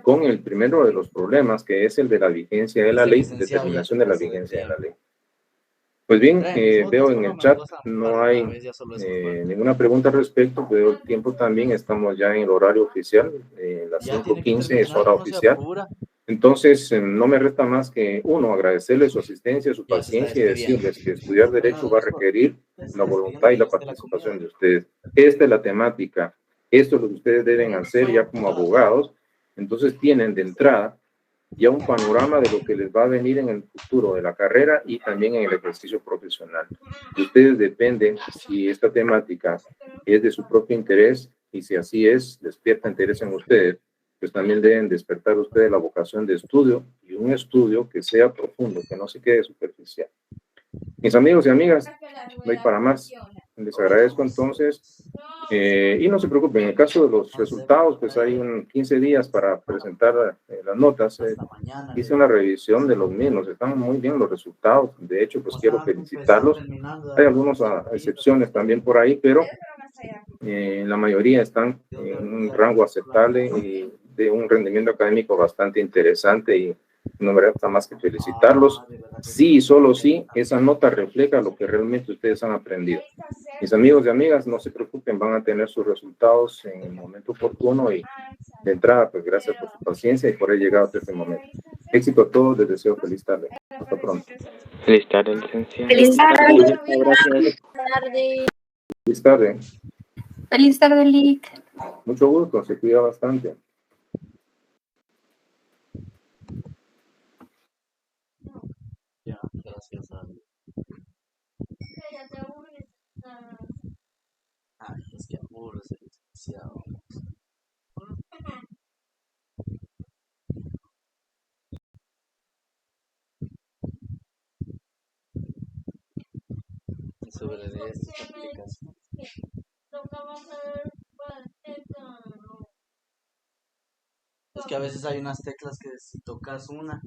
con el primero de los problemas, que es el de la vigencia de la ley, determinación de la vigencia de la ley. Pues bien, veo en el chat no hay ninguna pregunta al respecto. Veo el tiempo también, estamos ya en el horario oficial, las 5:15 es hora oficial. Entonces, no me resta más que, uno, agradecerles su asistencia, su paciencia y decirles que estudiar Derecho va a requerir la voluntad y la participación de ustedes. Esta es la temática, esto es lo que ustedes deben hacer ya como abogados. Entonces, tienen de entrada ya un panorama de lo que les va a venir en el futuro de la carrera y también en el ejercicio profesional. De ustedes depende si esta temática es de su propio interés y si así es, despierta interés en ustedes, pues también deben despertar ustedes la vocación de estudio y un estudio que sea profundo, que no se quede superficial. Mis amigos y amigas, no hay para más. Les agradezco entonces. Y no se preocupen, en el caso de los resultados, pues hay 15 días para presentar las notas. Hice una revisión de los mismos, están muy bien los resultados. De hecho, pues quiero felicitarlos. Hay algunas excepciones también por ahí, pero la mayoría están en un rango aceptable y de un rendimiento académico bastante interesante y no me resta más que felicitarlos. Sí y solo sí, esa nota refleja lo que realmente ustedes han aprendido. Mis amigos y amigas, no se preocupen, van a tener sus resultados en el momento oportuno y de entrada, pues gracias por su paciencia y por haber llegado hasta este momento. Éxito a todos, les deseo feliz tarde. Hasta pronto. Feliz tarde, licenciado. Feliz tarde. Gracias. Feliz tarde. Feliz tarde, Lick. Mucho gusto, se cuida bastante. Ya, gracias a Dios. Ay, es que aburre ser licenciado. Y sobre esta aplicación. Es que a veces hay unas teclas que si tocas una,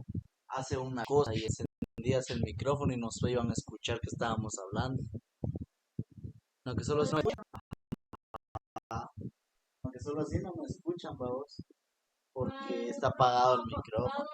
hace una cosa y encendías el micrófono y nos iban a escuchar que estábamos hablando. No, que solo así no me escuchan, vamos, porque está apagado el micrófono.